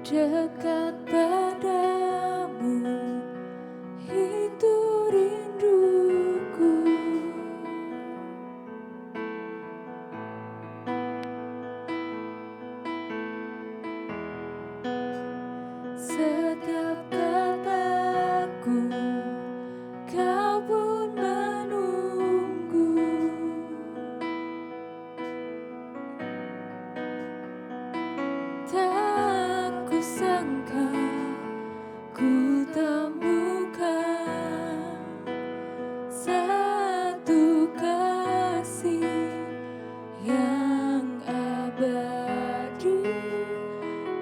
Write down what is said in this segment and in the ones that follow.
Dekat padamu, itu rinduku. Setiap kataku, kau pun menunggu. Tak kusangka ku temukan satu kasih yang abadi.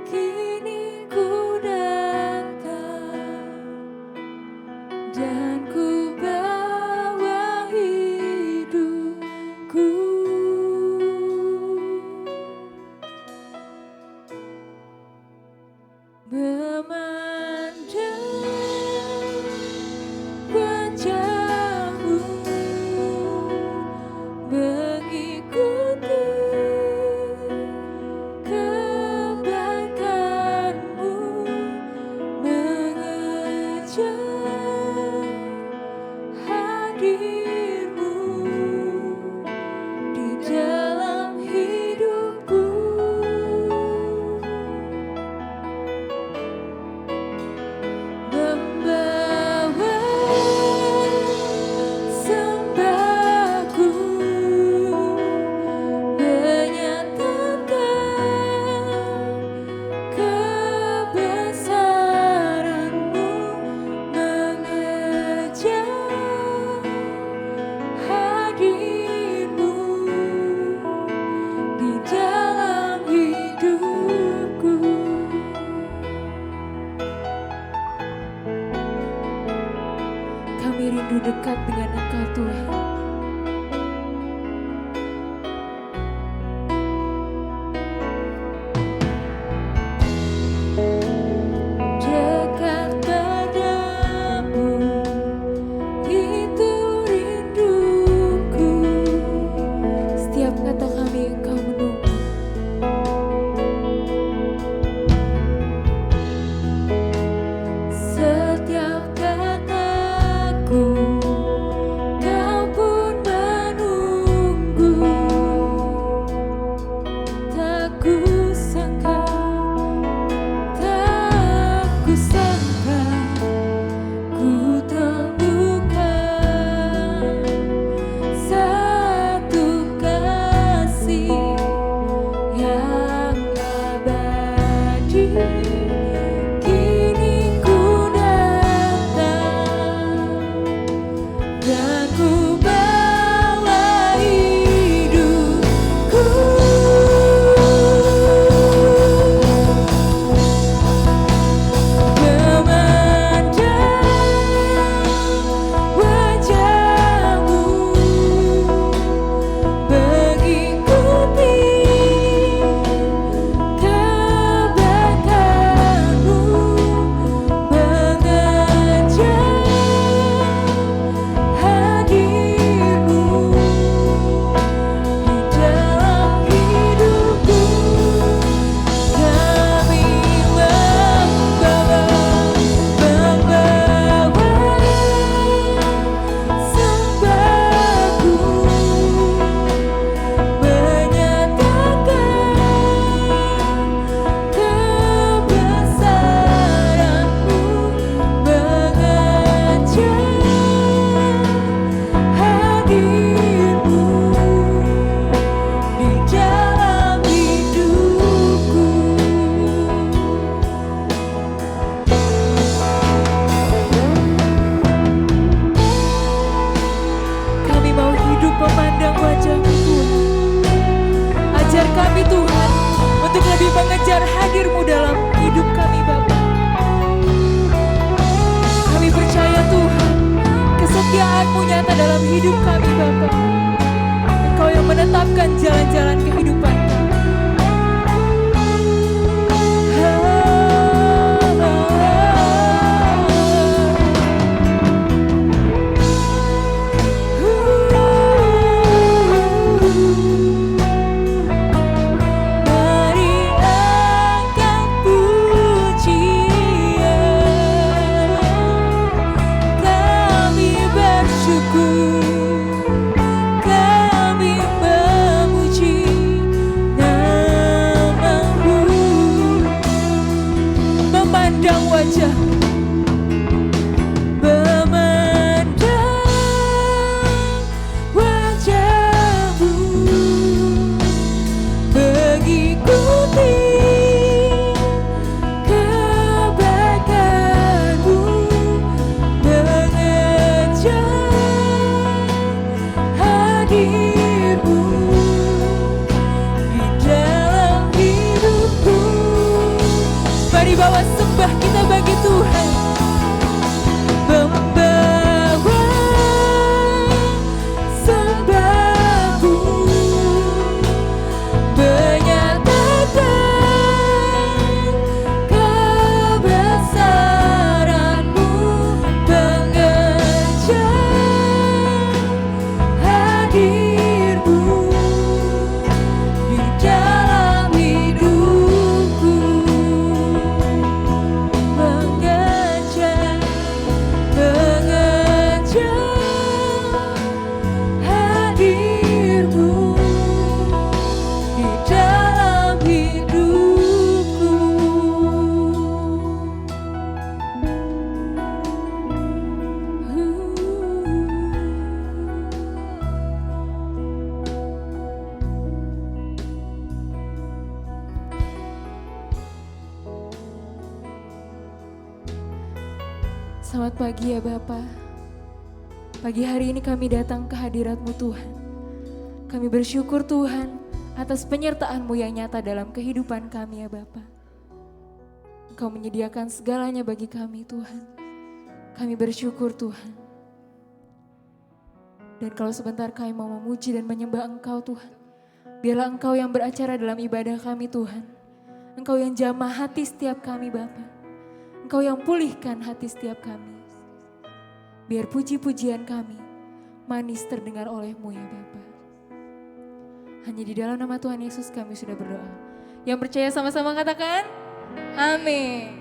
Kini ku datang dan ku bawa hidupku. Memandang wajahmu, mengikuti kebaikanmu, mengejar hadirmu di dalam hidupku. Membawa sembahku, menyatakan kebesaranmu, mengejar hadirmu di dalam hidupku. Kami rindu dekat dengan Engkau, Tuhan. Dekat padamu, itu rinduku. Setiap kata kami Engkau menunggu. Setiap kataku, kau pun menunggu. Tak kusangka, tak kusangka ku temukan satu kasih yang abadi. Kini ku datang dan ku bawa hidupku. Memandang wajahmu, mengikuti kebaikanmu, mengejar hadirmu di dalam hidupku. Kami membawa sembahku, menyatakan kebesaranmu, mengejar hadirmu di dalam hidupku. Kami mau hidup memandang wajah-Mu, Tuhan. Ajar kami, Tuhan, untuk lebih mengejar hadir-Mu dalam hidup kami, Bapa. Kami percaya, Tuhan, kesetiaan-Mu nyata dalam hidup kami, Bapa. Engkau yang menetapkan jalan-jalan kehidupan kami. Mari angkat wajah, memandang wajahmu, mengikuti kebaikanmu, mengejar hadirmu di dalam hidupku. Mari bawa sembah kita bagi Tuhan, membawa sembahmu, menyatakan kebesaranmu, mengejar hadirmu di dalam hidupku, mengejar hadirmu di dalam hidupku. Selamat pagi ya Bapa. Pagi hari ini kami datang ke hadirat-Mu Tuhan. Kami bersyukur Tuhan atas penyertaan-Mu yang nyata dalam kehidupan kami ya Bapa. Engkau menyediakan segalanya bagi kami Tuhan. Kami bersyukur Tuhan. Dan kalau sebentar kami mau memuji dan menyembah Engkau Tuhan, biarlah Engkau yang beracara dalam ibadah kami Tuhan. Engkau yang jamah hati setiap kami Bapa. Engkau yang pulihkan hati setiap kami. Biar puji-pujian kami manis terdengar oleh-Mu ya Bapa. Hanya di dalam nama Tuhan Yesus kami sudah berdoa. Yang percaya sama-sama katakan, amin.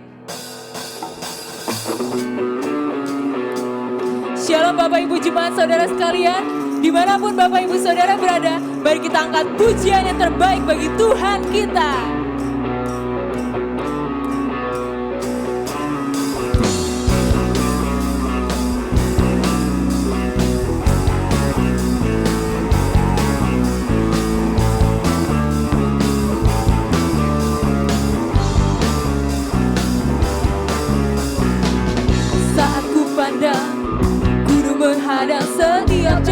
Shalom Bapak Ibu Jemaat Saudara sekalian. Dimanapun Bapak Ibu Saudara berada, mari kita angkat pujian yang terbaik bagi Tuhan kita. Menghadang setiap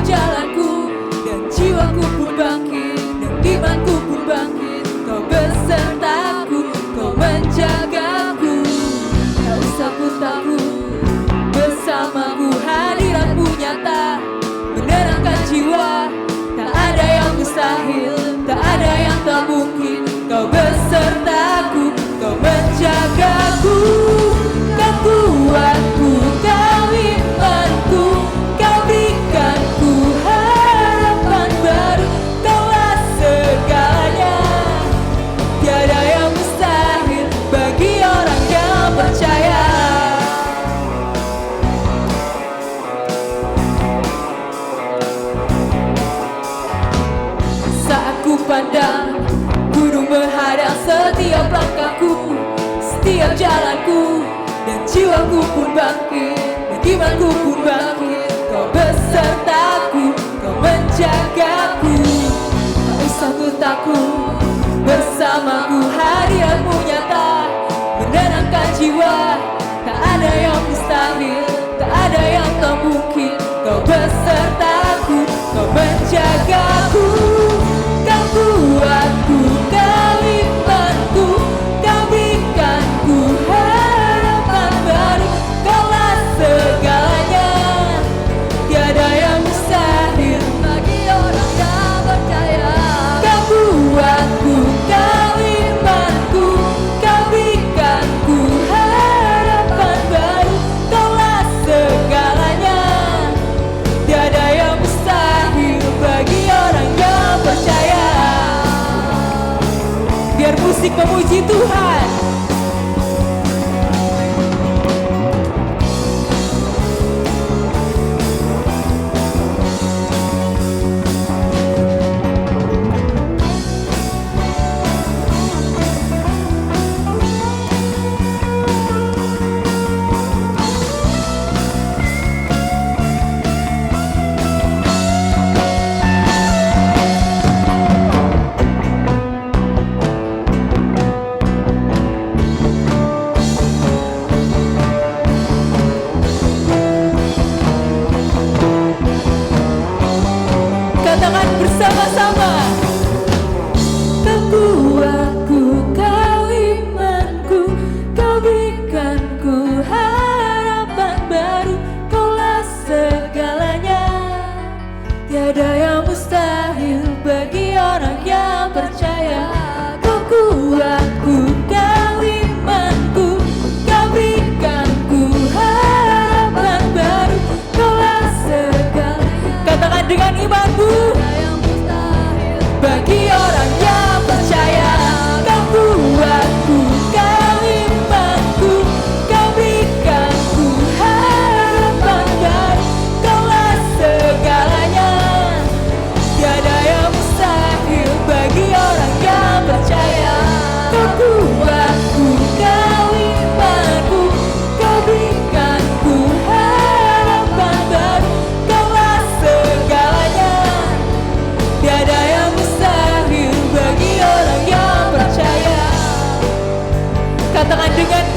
jalanku, dan jiwaku pun bangkit, dan imanku pun bangkit. Kau besertaku, kau menjagaku, tak usah ku takut, bersamaku hadirat-Mu nyata, menerangkan jiwa. Tak ada yang mustahil, tak ada yang tak mungkin. Kau besertaku, kau menjagaku, kau kuatku, kau imanku, kau berikanku harapan baru. Kaulah segalanya, tiada yang mustahil bagi orang yang percaya. Saat ku pandang gunung menghadang setiap langkahku, setiap jalanku, dan jiwaku pun bangkit, dan imanku pun bangkit. Kau besertaku, kau menjagaku, tak usah ku takut, bersamaku hadirat-Mu nyata, menenangkan jiwa. Tak ada yang mustahil, tak ada yang tak mungkin. Kau besertaku, kau menjagaku, kau kuatku, kau imanku, kau berikanku harapan baru. Kaulah segalanya, tiada yang mustahil bagi orang yang percaya. Kau kuatku, kau imanku, kau berikanku harapan baru. Kaulah segalanya, tiada yang mustahil bagi orang yang percaya. Biar musik memuji Tuhan.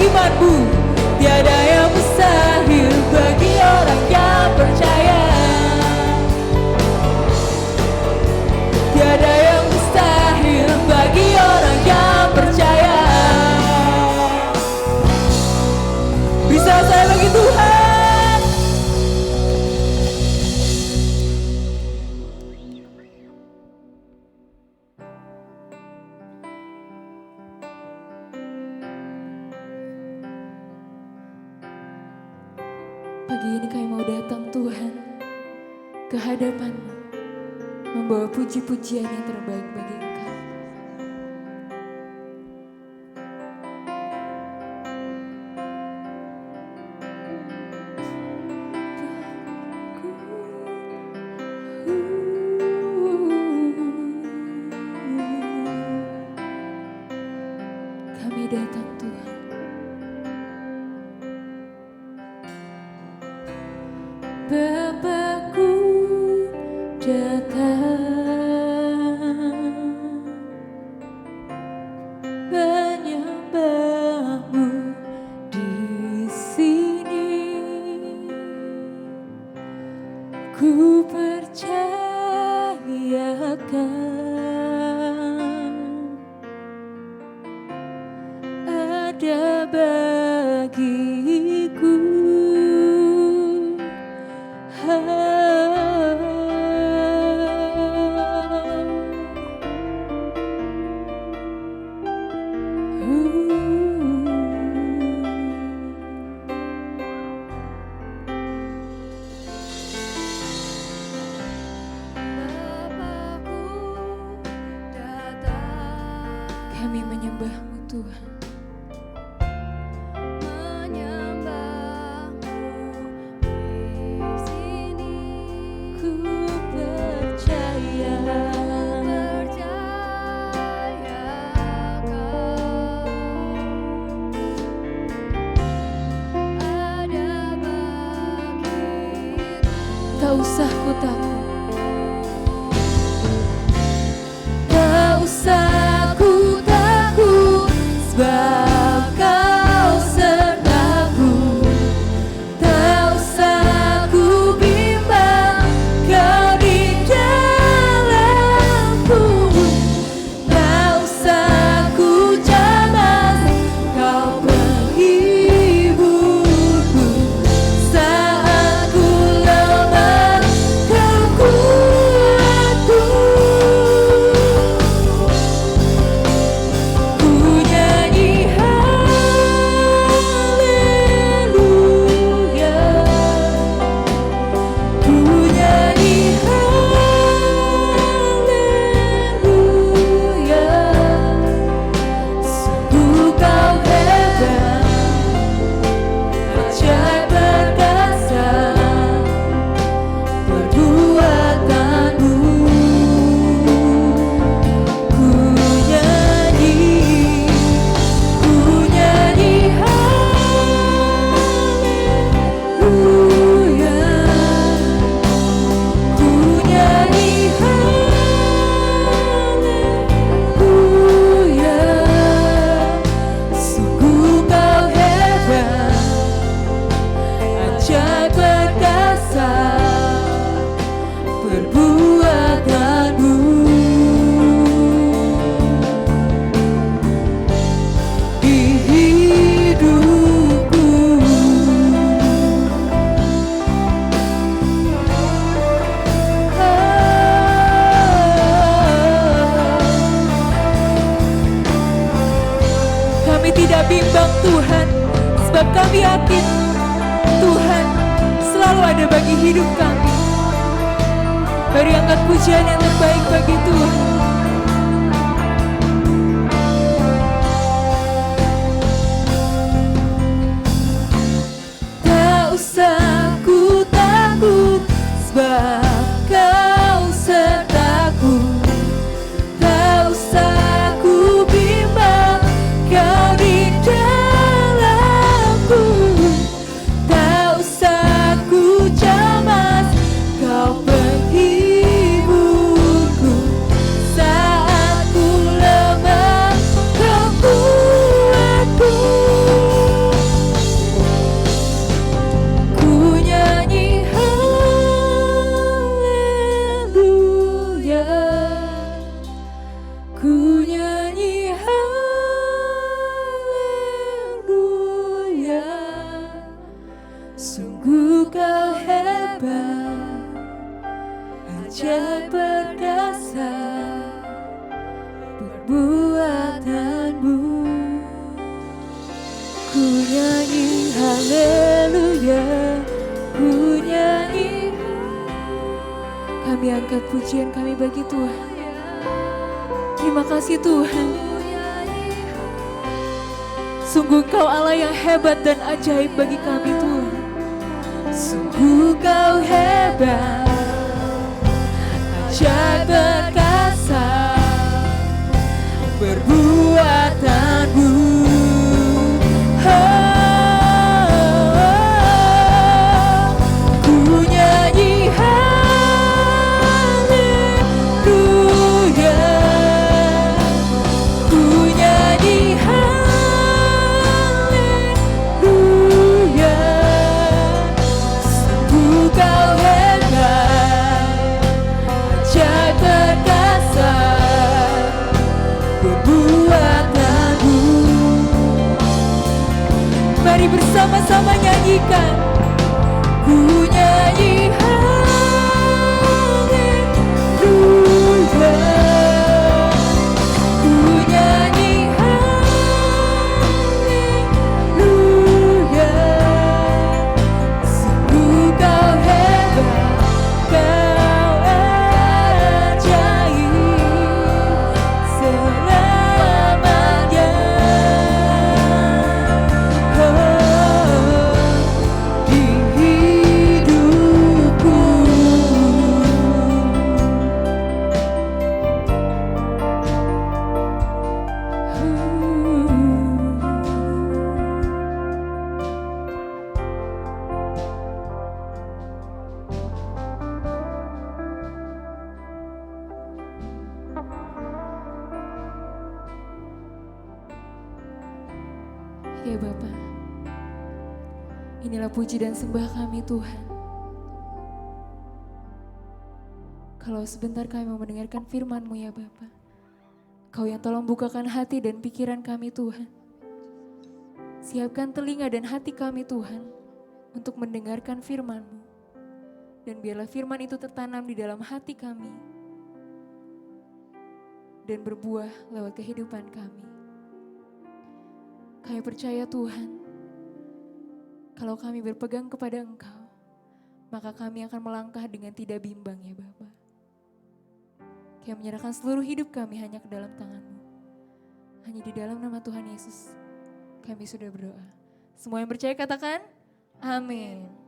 imanmu. Tiada yang mustahil bagi orang yang percaya. Tiada yang mustahil bagi orang yang percaya. Bisa saya bagi Tuhan. Pagi ini kami mau datang Tuhan ke hadapan-Mu, membawa puji-pujian yang terbaik bagi Engkau. Kami datang Tuhan. Bapakku datang menyembah-Mu di sini. Ku percayakan ada bagiku. Kami menyembah-Mu Tuhan. Tak usah ku takut, tak usah ku takut, sebab Kau sertaku. Tak usah ku bimbang, Kau di dalamku. Tak usah ku cemas, Kau penghiburku. Saat ku lemah, Kau kuatku. Ku nyanyi haleluya, ku nyanyi haleluya. Sungguh Kau hebat, ajaib perkasa perbuatanmu. Ku nyanyi haleluya, ku nyanyi haleluya. Sungguh Kau hebat, ajaib perkasa perbuatanmu. Di hidupku, kami tidak bimbang Tuhan, sebab kami yakin Tuhan selalu ada bagi hidup kami. Mari angkat pujian yang terbaik bagi Tuhan. Tak usah ku takut, sebab Kau sertaku. Tak usah ku bimbang, Kau di dalamku. Tak usah ku cemas, Kau penghiburku. perbuatanmu. Ku nyanyi haleluya, ku nyanyi. Kami angkat pujian kami bagi Tuhan. Terima kasih Tuhan. Sungguh Kau Allah yang hebat dan ajaib bagi kami Tuhan. Sungguh Kau hebat, ajaib perkasa perbuatanmu. Ku nyanyi haleluya, ku nyanyi haleluya. Sungguh Kau hebat, ajaib perkasa perbuatanmu. Mari bersama-sama nyanyikan. Ku nyanyi haleluya, ku nyanyi haleluya. Sungguh Kau hebat, Kau ajaib selamanya. Di hidupku. Ya Bapa, inilah puji dan sembah kami Tuhan. Kalau sebentar kami mau mendengarkan firman-Mu ya Bapa. Kau yang tolong bukakan hati dan pikiran kami Tuhan. Siapkan telinga dan hati kami Tuhan untuk mendengarkan firman-Mu. Dan biarlah firman itu tertanam di dalam hati kami dan berbuah lewat kehidupan kami. Kami percaya Tuhan, kalau kami berpegang kepada Engkau, maka kami akan melangkah dengan tidak bimbang ya Bapa. Kami menyerahkan seluruh hidup kami hanya ke dalam tangan-Mu. Hanya di dalam nama Tuhan Yesus, kami sudah berdoa. Semua yang percaya katakan, amin.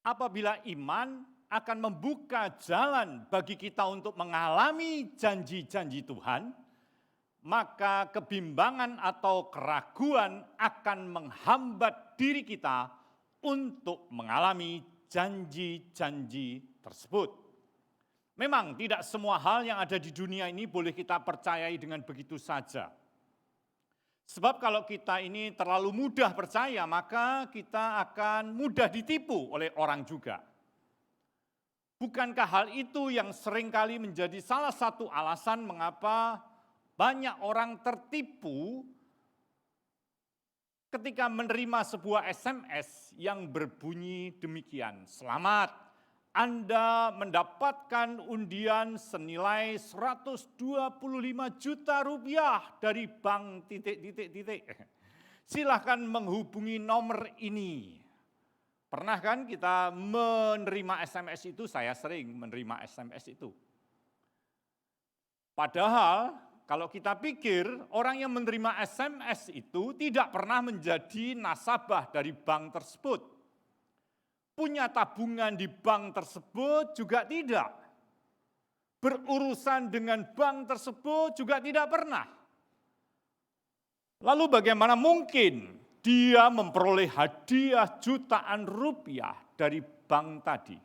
Apabila iman akan membuka jalan bagi kita untuk mengalami janji-janji Tuhan, maka kebimbangan atau keraguan akan menghambat diri kita untuk mengalami janji-janji tersebut. Memang tidak semua hal yang ada di dunia ini boleh kita percayai dengan begitu saja. Sebab kalau kita ini terlalu mudah percaya, maka kita akan mudah ditipu oleh orang juga. Bukankah hal itu yang seringkali menjadi salah satu alasan mengapa banyak orang tertipu ketika menerima sebuah SMS yang berbunyi demikian, "Selamat, Anda mendapatkan undian senilai 125 juta rupiah dari bank titik-titik-titik. Silahkan menghubungi nomor ini." Pernah kan kita menerima SMS itu? Saya sering menerima SMS itu. Padahal kalau kita pikir orang yang menerima SMS itu tidak pernah menjadi nasabah dari bank tersebut. Punya tabungan di bank tersebut juga tidak. Berurusan dengan bank tersebut juga tidak pernah. Lalu bagaimana mungkin dia memperoleh hadiah jutaan rupiah dari bank tadi?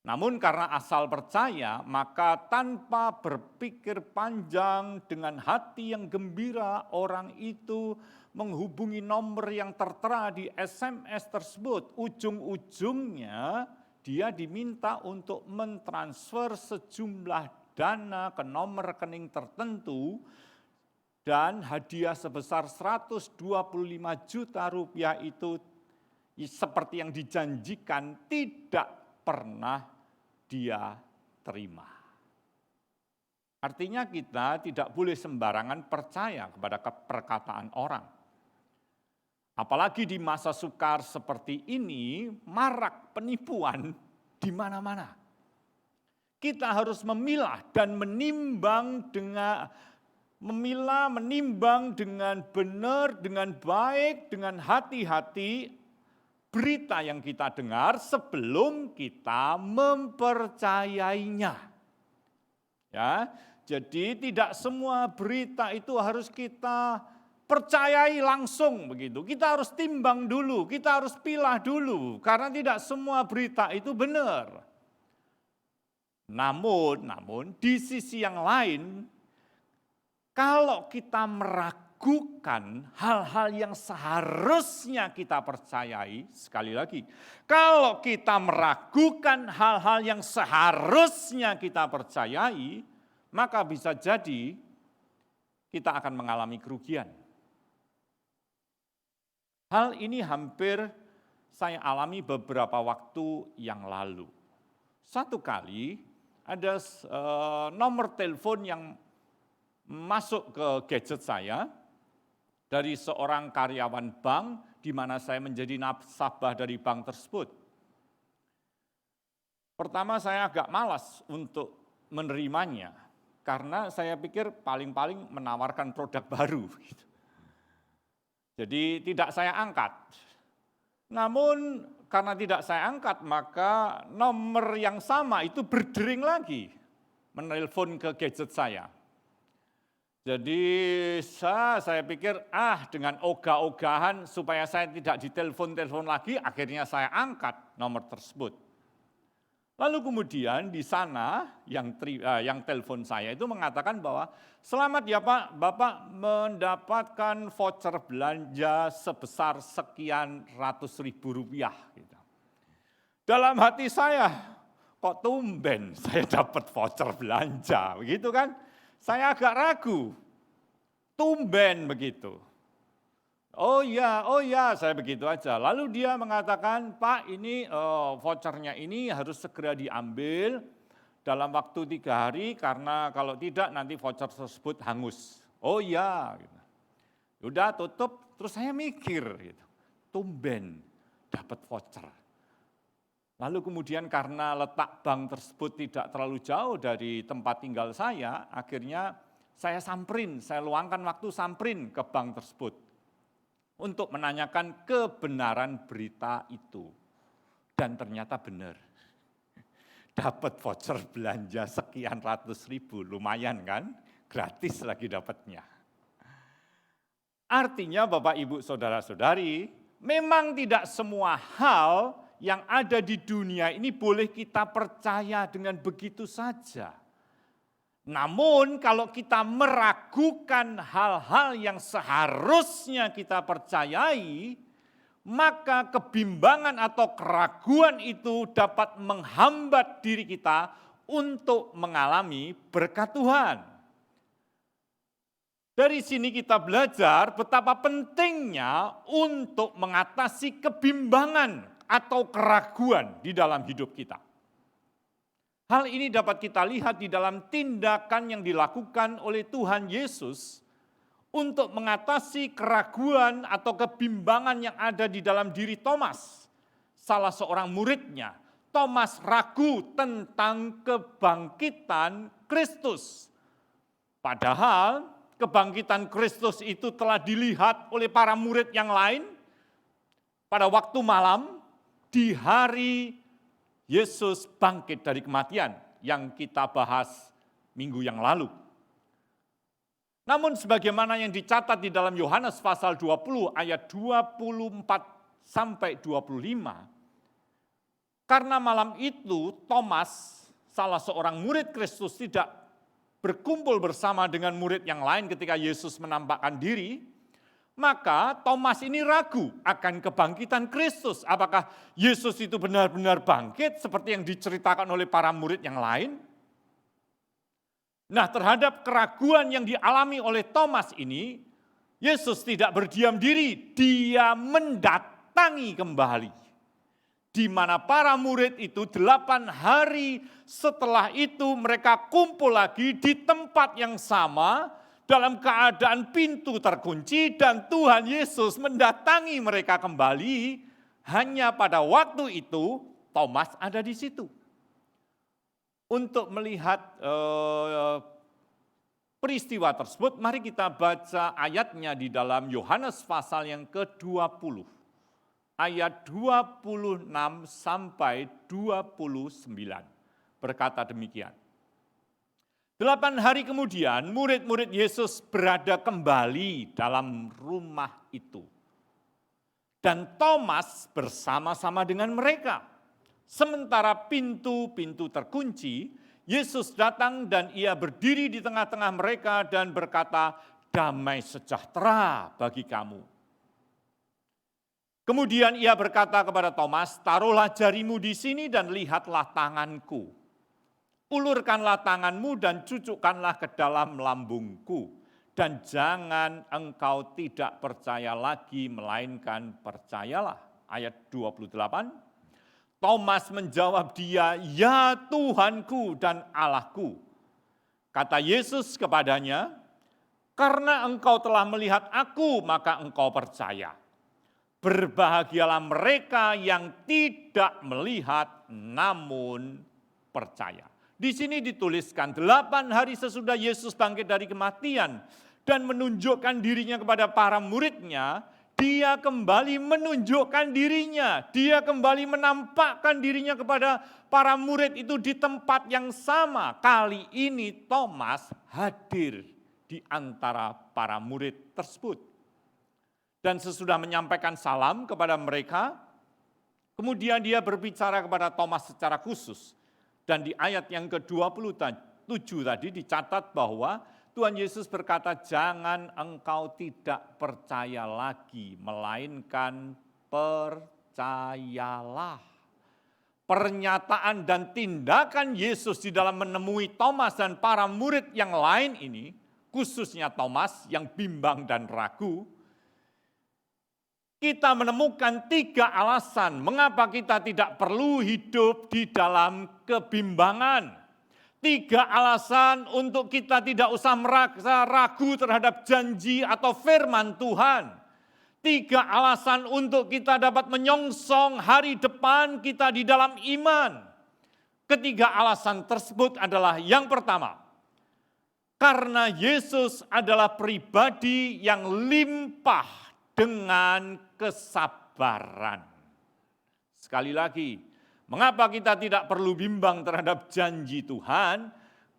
Namun karena asal percaya, maka tanpa berpikir panjang dengan hati yang gembira, orang itu menghubungi nomor yang tertera di SMS tersebut. Ujung-ujungnya dia diminta untuk mentransfer sejumlah dana ke nomor rekening tertentu dan hadiah sebesar 125 juta rupiah itu seperti yang dijanjikan tidak pernah dia terima. Artinya kita tidak boleh sembarangan percaya kepada perkataan orang. Apalagi di masa sukar seperti ini, marak penipuan di mana-mana. Kita harus memilah dan menimbang dengan benar, dengan baik, dengan hati-hati berita yang kita dengar sebelum kita mempercayainya. Ya, jadi tidak semua berita itu harus kita percayai langsung begitu. Kita harus timbang dulu, kita harus pilah dulu karena tidak semua berita itu benar. Namun di sisi yang lain, kalau kita meragukan hal-hal yang seharusnya kita percayai, sekali lagi, kalau kita meragukan hal-hal yang seharusnya kita percayai, maka bisa jadi kita akan mengalami kerugian. Hal ini hampir saya alami beberapa waktu yang lalu. Satu kali ada nomor telepon yang masuk ke gadget saya dari seorang karyawan bank di mana saya menjadi nasabah dari bank tersebut. Pertama saya agak malas untuk menerimanya karena saya pikir paling-paling menawarkan produk baru. Jadi tidak saya angkat. Namun karena tidak saya angkat maka nomor yang sama itu berdering lagi menelpon ke gadget saya. Jadi saya pikir dengan ogah-ogahan supaya saya tidak ditelepon-telepon lagi, akhirnya saya angkat nomor tersebut. Lalu kemudian di sana yang telepon saya itu mengatakan bahwa selamat ya Pak, Bapak mendapatkan voucher belanja sebesar sekian ratus ribu rupiah. Gitu. Dalam hati saya, kok tumben saya dapat voucher belanja, begitu kan? Saya agak ragu, tumben begitu. Oh ya, saya begitu aja. Lalu dia mengatakan, Pak ini vouchernya ini harus segera diambil dalam waktu 3 hari, karena kalau tidak nanti voucher tersebut hangus. Oh ya, gitu. Udah tutup, terus saya mikir, gitu. Tumben dapat voucher. Lalu kemudian karena letak bank tersebut tidak terlalu jauh dari tempat tinggal saya, akhirnya saya luangkan waktu samperin ke bank tersebut untuk menanyakan kebenaran berita itu. Dan ternyata benar. Dapat voucher belanja sekian ratus ribu, lumayan kan? Gratis lagi dapatnya. Artinya Bapak Ibu Saudara-saudari, memang tidak semua hal yang ada di dunia ini boleh kita percaya dengan begitu saja. Namun kalau kita meragukan hal-hal yang seharusnya kita percayai, maka kebimbangan atau keraguan itu dapat menghambat diri kita untuk mengalami berkat Tuhan. Dari sini kita belajar betapa pentingnya untuk mengatasi kebimbangan atau keraguan di dalam hidup kita. Hal ini dapat kita lihat di dalam tindakan yang dilakukan oleh Tuhan Yesus untuk mengatasi keraguan atau kebimbangan yang ada di dalam diri Thomas, salah seorang muridnya. Thomas ragu tentang kebangkitan Kristus. Padahal kebangkitan Kristus itu telah dilihat oleh para murid yang lain pada waktu malam, di hari Yesus bangkit dari kematian yang kita bahas minggu yang lalu. Namun sebagaimana yang dicatat di dalam Yohanes pasal 20 ayat 24 sampai 25, Karena malam itu Thomas, salah seorang murid Kristus, tidak berkumpul bersama dengan murid yang lain ketika Yesus menampakkan diri, maka Thomas ini ragu akan kebangkitan Kristus. Apakah Yesus itu benar-benar bangkit seperti yang diceritakan oleh para murid yang lain? Nah, terhadap keraguan yang dialami oleh Thomas ini, Yesus tidak berdiam diri, dia mendatangi kembali. Di mana para murid itu 8 hari setelah itu mereka kumpul lagi di tempat yang sama dalam keadaan pintu terkunci dan Tuhan Yesus mendatangi mereka kembali. Hanya pada waktu itu Thomas ada di situ. Untuk melihat peristiwa tersebut, mari kita baca ayatnya di dalam Yohanes pasal yang ke-20. Ayat 26 sampai 29. Berkata demikian. 8 hari kemudian murid-murid Yesus berada kembali dalam rumah itu. Dan Thomas bersama-sama dengan mereka. Sementara pintu-pintu terkunci, Yesus datang dan ia berdiri di tengah-tengah mereka dan berkata, damai sejahtera bagi kamu. Kemudian ia berkata kepada Thomas, taruhlah jarimu di sini dan lihatlah tanganku. Ulurkanlah tanganmu dan cucukkanlah ke dalam lambungku. Dan jangan engkau tidak percaya lagi, melainkan percayalah. Ayat 28. Thomas menjawab dia, ya Tuhanku dan Allahku. Kata Yesus kepadanya, karena engkau telah melihat aku, maka engkau percaya. Berbahagialah mereka yang tidak melihat, namun percaya. Di sini dituliskan 8 hari sesudah Yesus bangkit dari kematian dan menunjukkan dirinya kepada para muridnya, dia kembali menunjukkan dirinya, dia kembali menampakkan dirinya kepada para murid itu di tempat yang sama. Kali ini Thomas hadir di antara para murid tersebut. Dan sesudah menyampaikan salam kepada mereka, kemudian dia berbicara kepada Thomas secara khusus. Dan di ayat yang ke-27 tadi dicatat bahwa Tuhan Yesus berkata, jangan engkau tidak percaya lagi, melainkan percayalah. Pernyataan dan tindakan Yesus di dalam menemui Thomas dan para murid yang lain ini, khususnya Thomas yang bimbang dan ragu, kita menemukan 3 alasan mengapa kita tidak perlu hidup di dalam kebimbangan. 3 alasan untuk kita tidak usah merasa ragu terhadap janji atau firman Tuhan. 3 alasan untuk kita dapat menyongsong hari depan kita di dalam iman. Ketiga alasan tersebut adalah yang pertama, karena Yesus adalah pribadi yang limpah dengan kesabaran. Sekali lagi, mengapa kita tidak perlu bimbang terhadap janji Tuhan?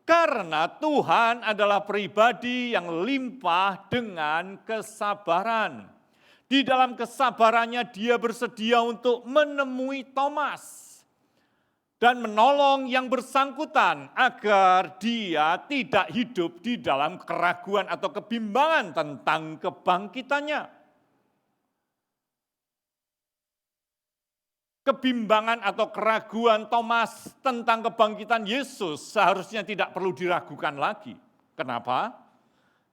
Karena Tuhan adalah pribadi yang limpah dengan kesabaran. Di dalam kesabarannya dia bersedia untuk menemui Thomas dan menolong yang bersangkutan agar dia tidak hidup di dalam keraguan atau kebimbangan tentang kebangkitannya. Kebimbangan atau keraguan Thomas tentang kebangkitan Yesus seharusnya tidak perlu diragukan lagi. Kenapa?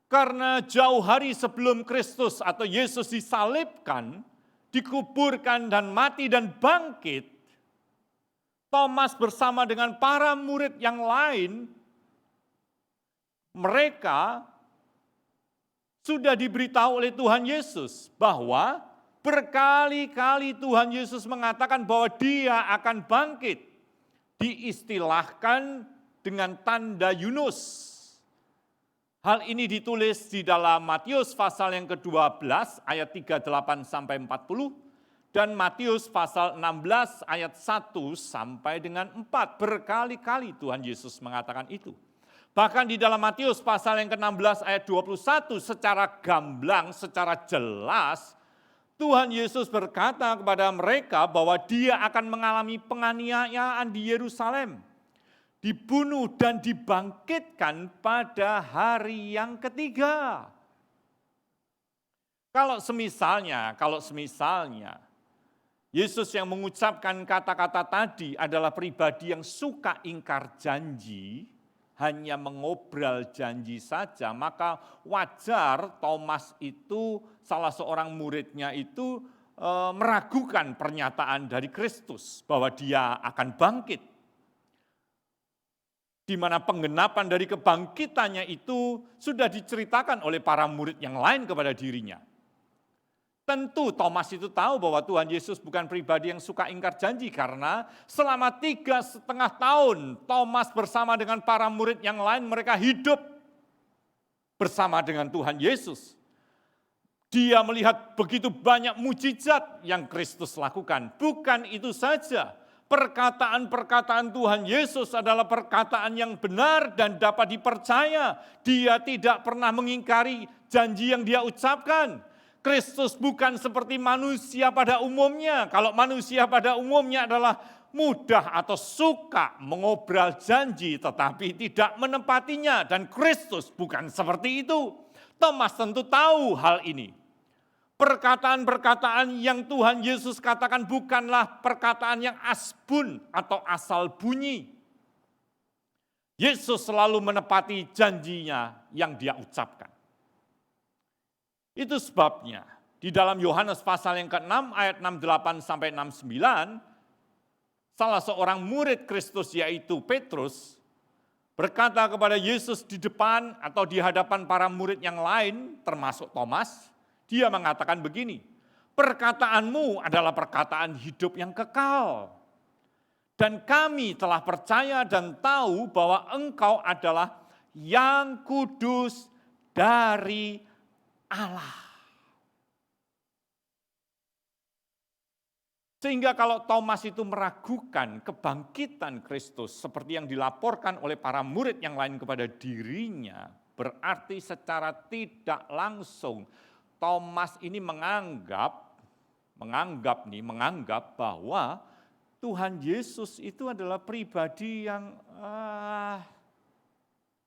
Karena jauh hari sebelum Kristus atau Yesus disalibkan, dikuburkan dan mati dan bangkit, Thomas bersama dengan para murid yang lain, mereka sudah diberitahu oleh Tuhan Yesus bahwa berkali-kali Tuhan Yesus mengatakan bahwa dia akan bangkit. Diistilahkan dengan tanda Yunus. Hal ini ditulis di dalam Matius pasal yang ke-12 ayat 38 sampai 40 dan Matius pasal 16 ayat 1 sampai dengan 4. Berkali-kali Tuhan Yesus mengatakan itu. Bahkan di dalam Matius pasal yang ke-16 ayat 21 secara gamblang, secara jelas Tuhan Yesus berkata kepada mereka bahwa dia akan mengalami penganiayaan di Yerusalem, dibunuh dan dibangkitkan pada hari yang ketiga. Kalau semisalnya Yesus yang mengucapkan kata-kata tadi adalah pribadi yang suka ingkar janji, hanya mengobrol janji saja, maka wajar Thomas itu, salah seorang muridnya itu meragukan pernyataan dari Kristus bahwa dia akan bangkit. Di mana penggenapan dari kebangkitannya itu sudah diceritakan oleh para murid yang lain kepada dirinya. Tentu Thomas itu tahu bahwa Tuhan Yesus bukan pribadi yang suka ingkar janji, karena selama 3,5 tahun Thomas bersama dengan para murid yang lain, mereka hidup bersama dengan Tuhan Yesus. Dia melihat begitu banyak mujizat yang Kristus lakukan. Bukan itu saja, perkataan-perkataan Tuhan Yesus adalah perkataan yang benar dan dapat dipercaya. Dia tidak pernah mengingkari janji yang dia ucapkan. Kristus bukan seperti manusia pada umumnya. Kalau manusia pada umumnya adalah mudah atau suka mengobrol janji tetapi tidak menepatinya. Dan Kristus bukan seperti itu. Thomas tentu tahu hal ini. Perkataan-perkataan yang Tuhan Yesus katakan bukanlah perkataan yang asbun atau asal bunyi. Yesus selalu menepati janjinya yang dia ucapkan. Itu sebabnya di dalam Yohanes pasal yang ke-6 ayat 68 sampai 69, salah seorang murid Kristus yaitu Petrus berkata kepada Yesus di depan atau di hadapan para murid yang lain termasuk Thomas, dia mengatakan begini, "Perkataanmu adalah perkataan hidup yang kekal. Dan kami telah percaya dan tahu bahwa engkau adalah yang kudus dari Allah." Sehingga kalau Thomas itu meragukan kebangkitan Kristus seperti yang dilaporkan oleh para murid yang lain kepada dirinya, berarti secara tidak langsung Thomas ini menganggap bahwa Tuhan Yesus itu adalah pribadi yang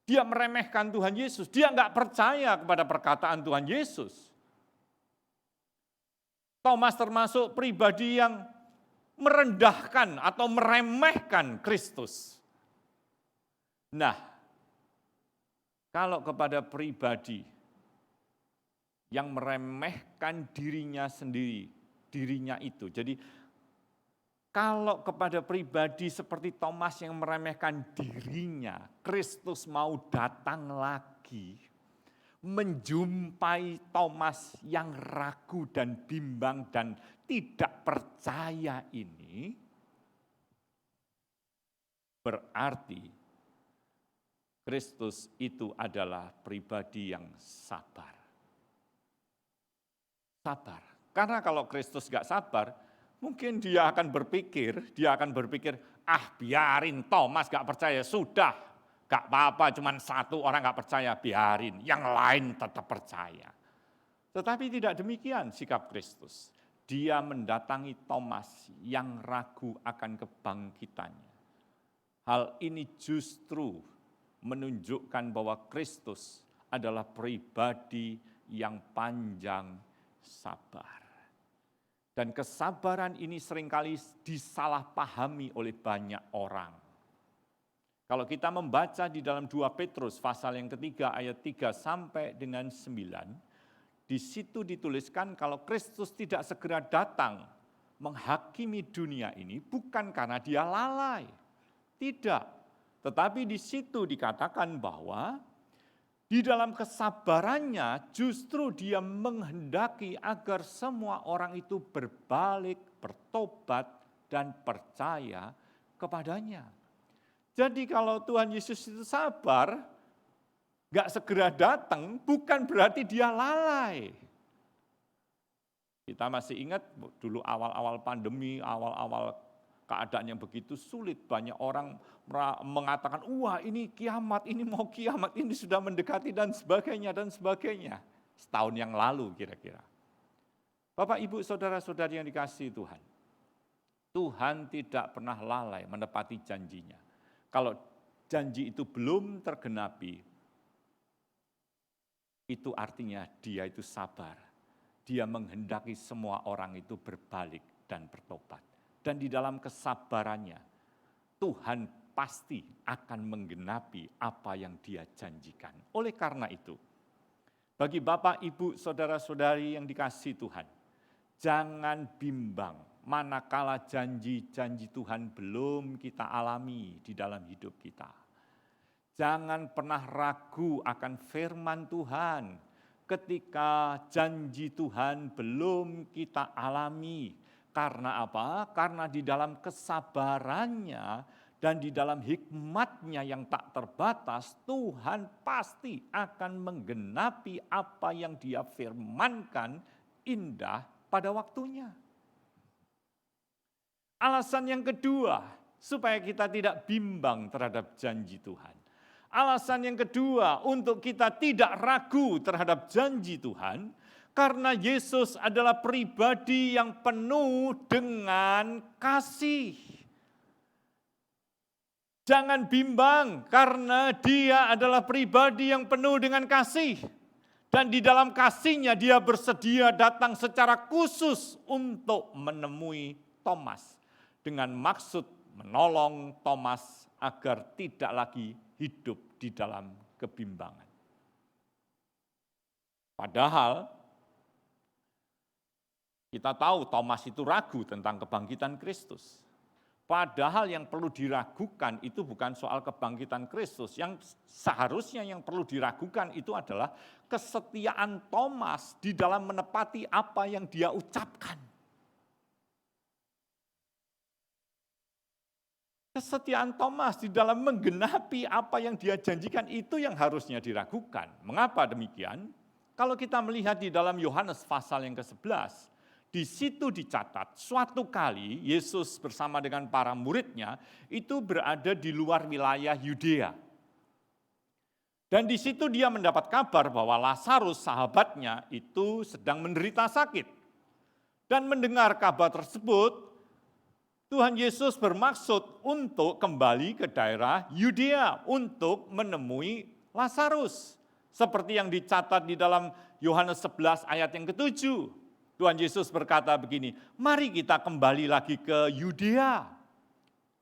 dia meremehkan Tuhan Yesus. Dia enggak percaya kepada perkataan Tuhan Yesus. Thomas termasuk pribadi yang merendahkan atau meremehkan Kristus. Nah, kalau kepada pribadi yang meremehkan dirinya sendiri, dirinya itu. Jadi kalau kepada pribadi seperti Thomas yang meremehkan dirinya, Kristus mau datang lagi, menjumpai Thomas yang ragu dan bimbang dan tidak percaya ini, berarti Kristus itu adalah pribadi yang sabar. Sabar. Karena kalau Kristus gak sabar, mungkin dia akan berpikir, biarin Thomas gak percaya, sudah, gak apa-apa, cuma satu orang gak percaya, biarin, yang lain tetap percaya. Tetapi tidak demikian sikap Kristus. Dia mendatangi Thomas yang ragu akan kebangkitannya. Hal ini justru menunjukkan bahwa Kristus adalah pribadi yang panjang sabar. Dan kesabaran ini seringkali disalahpahami oleh banyak orang. Kalau kita membaca di dalam 2 Petrus pasal yang ketiga ayat 3 sampai dengan 9, di situ dituliskan kalau Kristus tidak segera datang menghakimi dunia ini bukan karena dia lalai. Tidak. Tetapi di situ dikatakan bahwa di dalam kesabarannya justru dia menghendaki agar semua orang itu berbalik, bertobat, dan percaya kepadanya. Jadi kalau Tuhan Yesus itu sabar, gak segera datang, bukan berarti dia lalai. Kita masih ingat dulu awal-awal pandemi, awal-awal keadaan yang begitu sulit, banyak orang mengatakan, wah ini kiamat, ini mau kiamat, ini sudah mendekati dan sebagainya, dan sebagainya. Setahun yang lalu kira-kira. Bapak, Ibu, saudara-saudari yang dikasihi Tuhan, Tuhan tidak pernah lalai menepati janjinya. Kalau janji itu belum tergenapi, itu artinya dia itu sabar. Dia menghendaki semua orang itu berbalik dan bertobat. Dan di dalam kesabarannya, Tuhan pasti akan menggenapi apa yang dia janjikan. Oleh karena itu, bagi Bapak, Ibu, saudara-saudari yang dikasihi Tuhan, jangan bimbang manakala janji-janji Tuhan belum kita alami di dalam hidup kita. Jangan pernah ragu akan firman Tuhan ketika janji Tuhan belum kita alami. Karena apa? Karena di dalam kesabarannya dan di dalam hikmatnya yang tak terbatas, Tuhan pasti akan menggenapi apa yang Dia firmankan indah pada waktunya. Alasan yang kedua, supaya kita tidak bimbang terhadap janji Tuhan. Alasan yang kedua, untuk kita tidak ragu terhadap janji Tuhan, karena Yesus adalah pribadi yang penuh dengan kasih. Jangan bimbang, karena Dia adalah pribadi yang penuh dengan kasih. Dan di dalam kasihnya Dia bersedia datang secara khusus untuk menemui Thomas. Dengan maksud menolong Thomas agar tidak lagi hidup di dalam kebimbangan. Padahal kita tahu Thomas itu ragu tentang kebangkitan Kristus. Padahal yang perlu diragukan itu bukan soal kebangkitan Kristus. Yang seharusnya yang perlu diragukan itu adalah kesetiaan Thomas di dalam menepati apa yang dia ucapkan. Kesetiaan Thomas di dalam menggenapi apa yang dia janjikan itu yang harusnya diragukan. Mengapa demikian? Kalau kita melihat di dalam Yohanes pasal yang ke-11, di situ dicatat suatu kali Yesus bersama dengan para muridnya itu berada di luar wilayah Yudea. Dan di situ dia mendapat kabar bahwa Lazarus sahabatnya itu sedang menderita sakit. Dan mendengar kabar tersebut, Tuhan Yesus bermaksud untuk kembali ke daerah Yudea untuk menemui Lazarus. Seperti yang dicatat di dalam Yohanes 11 ayat yang ke-7. Tuhan Yesus berkata begini, mari kita kembali lagi ke Yudea.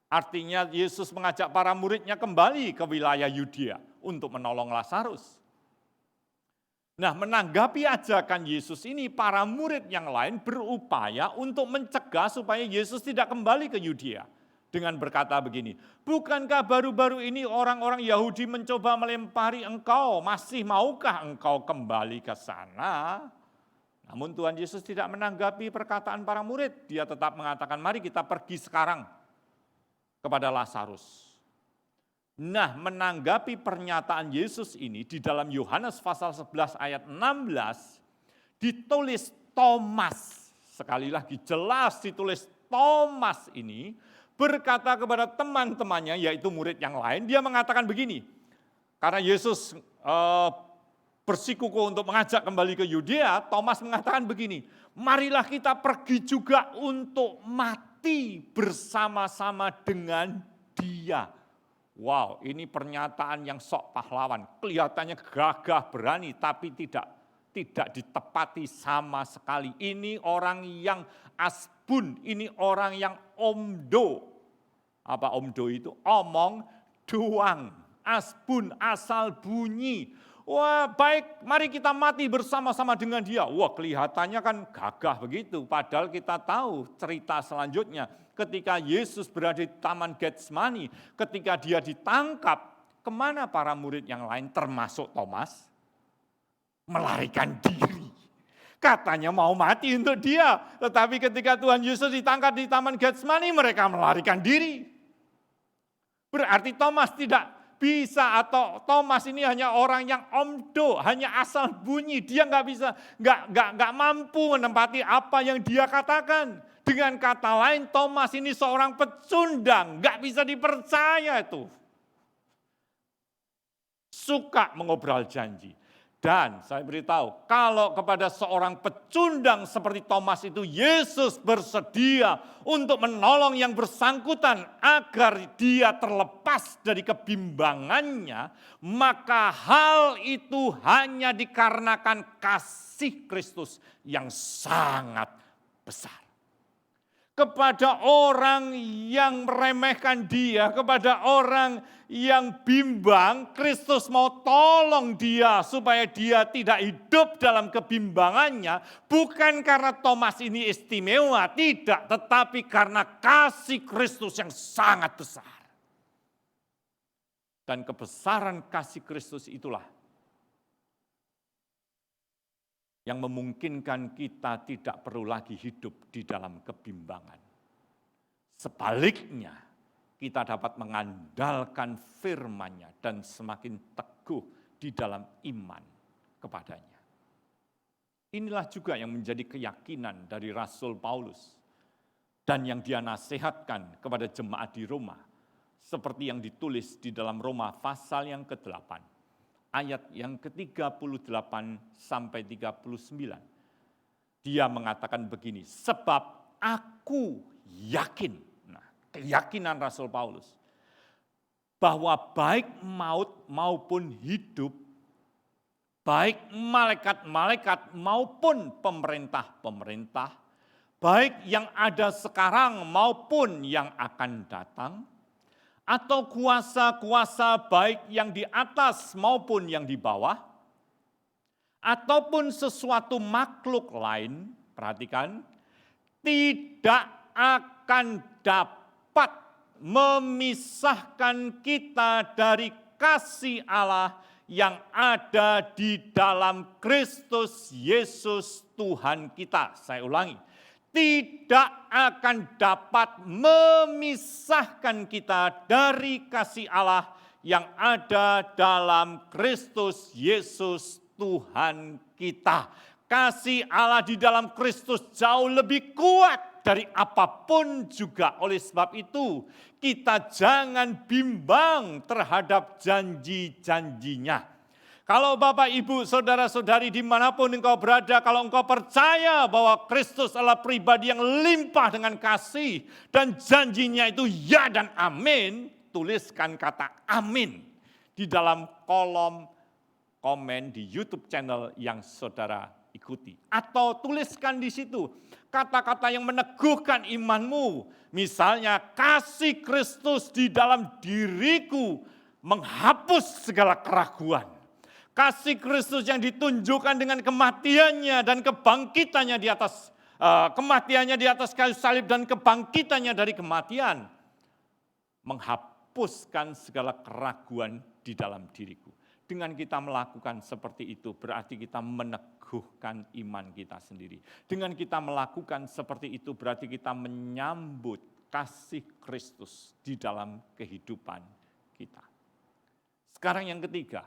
Artinya Yesus mengajak para muridnya kembali ke wilayah Yudea untuk menolong Lazarus. Nah, menanggapi ajakan Yesus ini, para murid yang lain berupaya untuk mencegah supaya Yesus tidak kembali ke Yudea. Dengan berkata begini, bukankah baru-baru ini orang-orang Yahudi mencoba melempari engkau, masih maukah engkau kembali ke sana? Namun Tuhan Yesus tidak menanggapi perkataan para murid. Dia tetap mengatakan, mari kita pergi sekarang kepada Lazarus. Nah, menanggapi pernyataan Yesus ini di dalam Yohanes pasal 11 ayat 16 ditulis Thomas. Sekali lagi jelas ditulis Thomas ini berkata kepada teman-temannya yaitu murid yang lain, dia mengatakan begini. Karena Yesus bersikukuh untuk mengajak kembali ke Yudea, Thomas mengatakan begini, marilah kita pergi juga untuk mati bersama-sama dengan Dia. Wow, ini pernyataan yang sok pahlawan. Kelihatannya gagah berani, tapi tidak ditepati sama sekali. Ini orang yang asbun, ini orang yang omdo. Apa omdo itu? Omong doang. Asbun, asal bunyi. Wah baik, mari kita mati bersama-sama dengan Dia. Wah kelihatannya kan gagah begitu. Padahal kita tahu cerita selanjutnya. Ketika Yesus berada di Taman Getsemani, ketika Dia ditangkap, kemana para murid yang lain termasuk Thomas? Melarikan diri. Katanya mau mati untuk Dia. Tetapi ketika Tuhan Yesus ditangkap di Taman Getsemani, mereka melarikan diri. Berarti Thomas tidak bisa, atau Thomas ini hanya orang yang omdo, hanya asal bunyi. Dia nggak mampu menempati apa yang Dia katakan. Dengan kata lain, Thomas ini seorang pecundang, nggak bisa dipercaya itu. Suka mengobrol janji. Dan saya beritahu, kalau kepada seorang pecundang seperti Thomas itu, Yesus bersedia untuk menolong yang bersangkutan agar dia terlepas dari kebimbangannya, maka hal itu hanya dikarenakan kasih Kristus yang sangat besar. Kepada orang yang meremehkan dia, kepada orang yang bimbang, Kristus mau tolong dia supaya dia tidak hidup dalam kebimbangannya, bukan karena Thomas ini istimewa, tidak, tetapi karena kasih Kristus yang sangat besar. Dan kebesaran kasih Kristus itulah yang memungkinkan kita tidak perlu lagi hidup di dalam kebimbangan. Sebaliknya, kita dapat mengandalkan firman-Nya dan semakin teguh di dalam iman kepadanya. Inilah juga yang menjadi keyakinan dari Rasul Paulus dan yang dia nasihatkan kepada jemaat di Roma, seperti yang ditulis di dalam Roma pasal yang ke-8. Ayat yang ke-38 sampai 39. Dia mengatakan begini, sebab aku yakin, nah, keyakinan Rasul Paulus, bahwa baik maut maupun hidup, baik malaikat-malaikat maupun pemerintah-pemerintah, baik yang ada sekarang maupun yang akan datang, atau kuasa-kuasa baik yang di atas maupun yang di bawah, ataupun sesuatu makhluk lain, perhatikan, tidak akan dapat memisahkan kita dari kasih Allah yang ada di dalam Kristus Yesus Tuhan kita. Saya ulangi. Tidak akan dapat memisahkan kita dari kasih Allah yang ada dalam Kristus Yesus Tuhan kita. Kasih Allah di dalam Kristus jauh lebih kuat dari apapun juga. Oleh sebab itu, kita jangan bimbang terhadap janji-janjinya. Kalau Bapak, Ibu, Saudara-saudari dimanapun engkau berada, kalau engkau percaya bahwa Kristus adalah pribadi yang limpah dengan kasih dan janjinya itu ya dan amin, tuliskan kata amin di dalam kolom komen di YouTube channel yang saudara ikuti. Atau tuliskan di situ kata-kata yang meneguhkan imanmu. Misalnya, kasih Kristus di dalam diriku menghapus segala keraguan. Kasih Kristus yang ditunjukkan dengan kematiannya dan kebangkitannya di atas kematiannya di atas kayu salib dan kebangkitannya dari kematian menghapuskan segala keraguan di dalam diriku. Dengan kita melakukan seperti itu berarti kita meneguhkan iman kita sendiri. Dengan kita melakukan seperti itu berarti kita menyambut kasih Kristus di dalam kehidupan kita. Sekarang yang ketiga,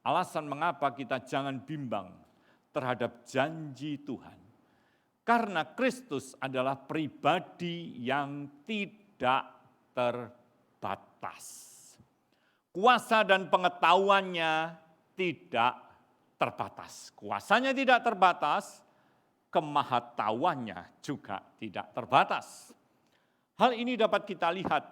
alasan mengapa kita jangan bimbang terhadap janji Tuhan. Karena Kristus adalah pribadi yang tidak terbatas. Kuasa dan pengetahuannya tidak terbatas. Kuasanya tidak terbatas, kemahatauannya juga tidak terbatas. Hal ini dapat kita lihat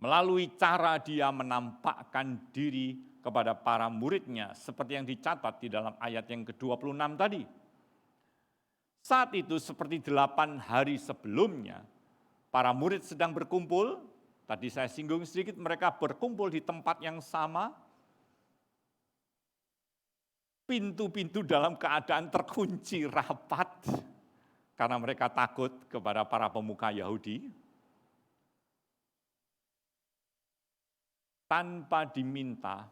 melalui cara dia menampakkan diri kepada para muridnya, seperti yang dicatat di dalam ayat yang ke-26 tadi. Saat itu seperti 8 hari sebelumnya, para murid sedang berkumpul, tadi saya singgung sedikit, mereka berkumpul di tempat yang sama, pintu-pintu dalam keadaan terkunci rapat, karena mereka takut kepada para pemuka Yahudi. Tanpa diminta,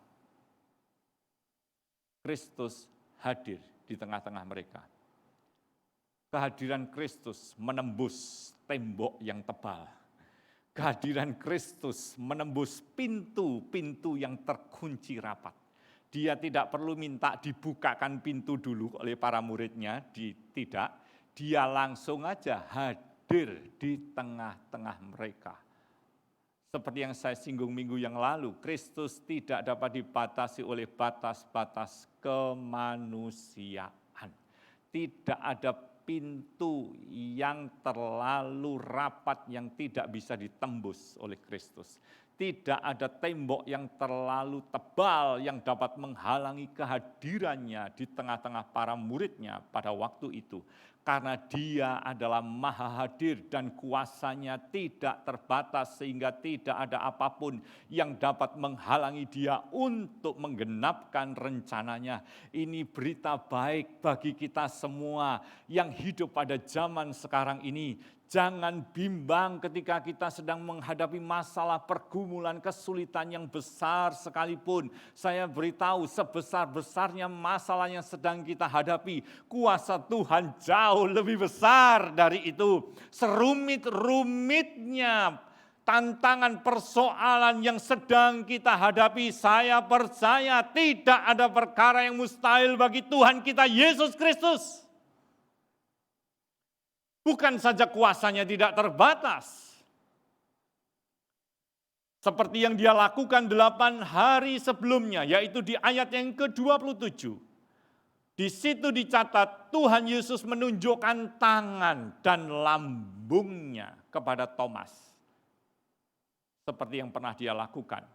Kristus hadir di tengah-tengah mereka. Kehadiran Kristus menembus tembok yang tebal. Kehadiran Kristus menembus pintu-pintu yang terkunci rapat. Dia tidak perlu minta dibukakan pintu dulu oleh para muridnya, tidak. Dia langsung aja hadir di tengah-tengah mereka. Seperti yang saya singgung minggu yang lalu, Kristus tidak dapat dibatasi oleh batas-batas kemanusiaan. Tidak ada pintu yang terlalu rapat yang tidak bisa ditembus oleh Kristus. Tidak ada tembok yang terlalu tebal yang dapat menghalangi kehadirannya di tengah-tengah para muridnya pada waktu itu. Karena dia adalah maha hadir dan kuasanya tidak terbatas sehingga tidak ada apapun yang dapat menghalangi dia untuk menggenapkan rencananya. Ini berita baik bagi kita semua yang hidup pada zaman sekarang ini. Jangan bimbang ketika kita sedang menghadapi masalah pergumulan, kesulitan yang besar sekalipun. Saya beritahu sebesar-besarnya masalah yang sedang kita hadapi, kuasa Tuhan jauh lebih besar dari itu. Serumit-rumitnya tantangan persoalan yang sedang kita hadapi, saya percaya tidak ada perkara yang mustahil bagi Tuhan kita Yesus Kristus. Bukan saja kuasanya tidak terbatas. Seperti yang dia lakukan 8 hari sebelumnya, yaitu di ayat yang ke-27. Di situ dicatat Tuhan Yesus menunjukkan tangan dan lambungnya kepada Thomas. Seperti yang pernah dia lakukan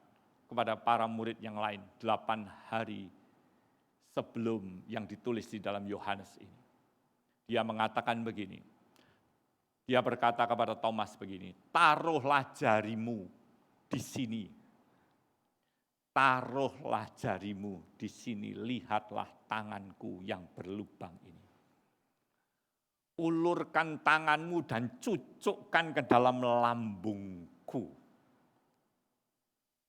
kepada para murid yang lain 8 hari sebelum yang ditulis di dalam Yohanes ini. Dia mengatakan begini, dia berkata kepada Thomas begini, taruhlah jarimu di sini. Taruhlah jarimu di sini, lihatlah tanganku yang berlubang ini. Ulurkan tanganmu dan cucukkan ke dalam lambungku.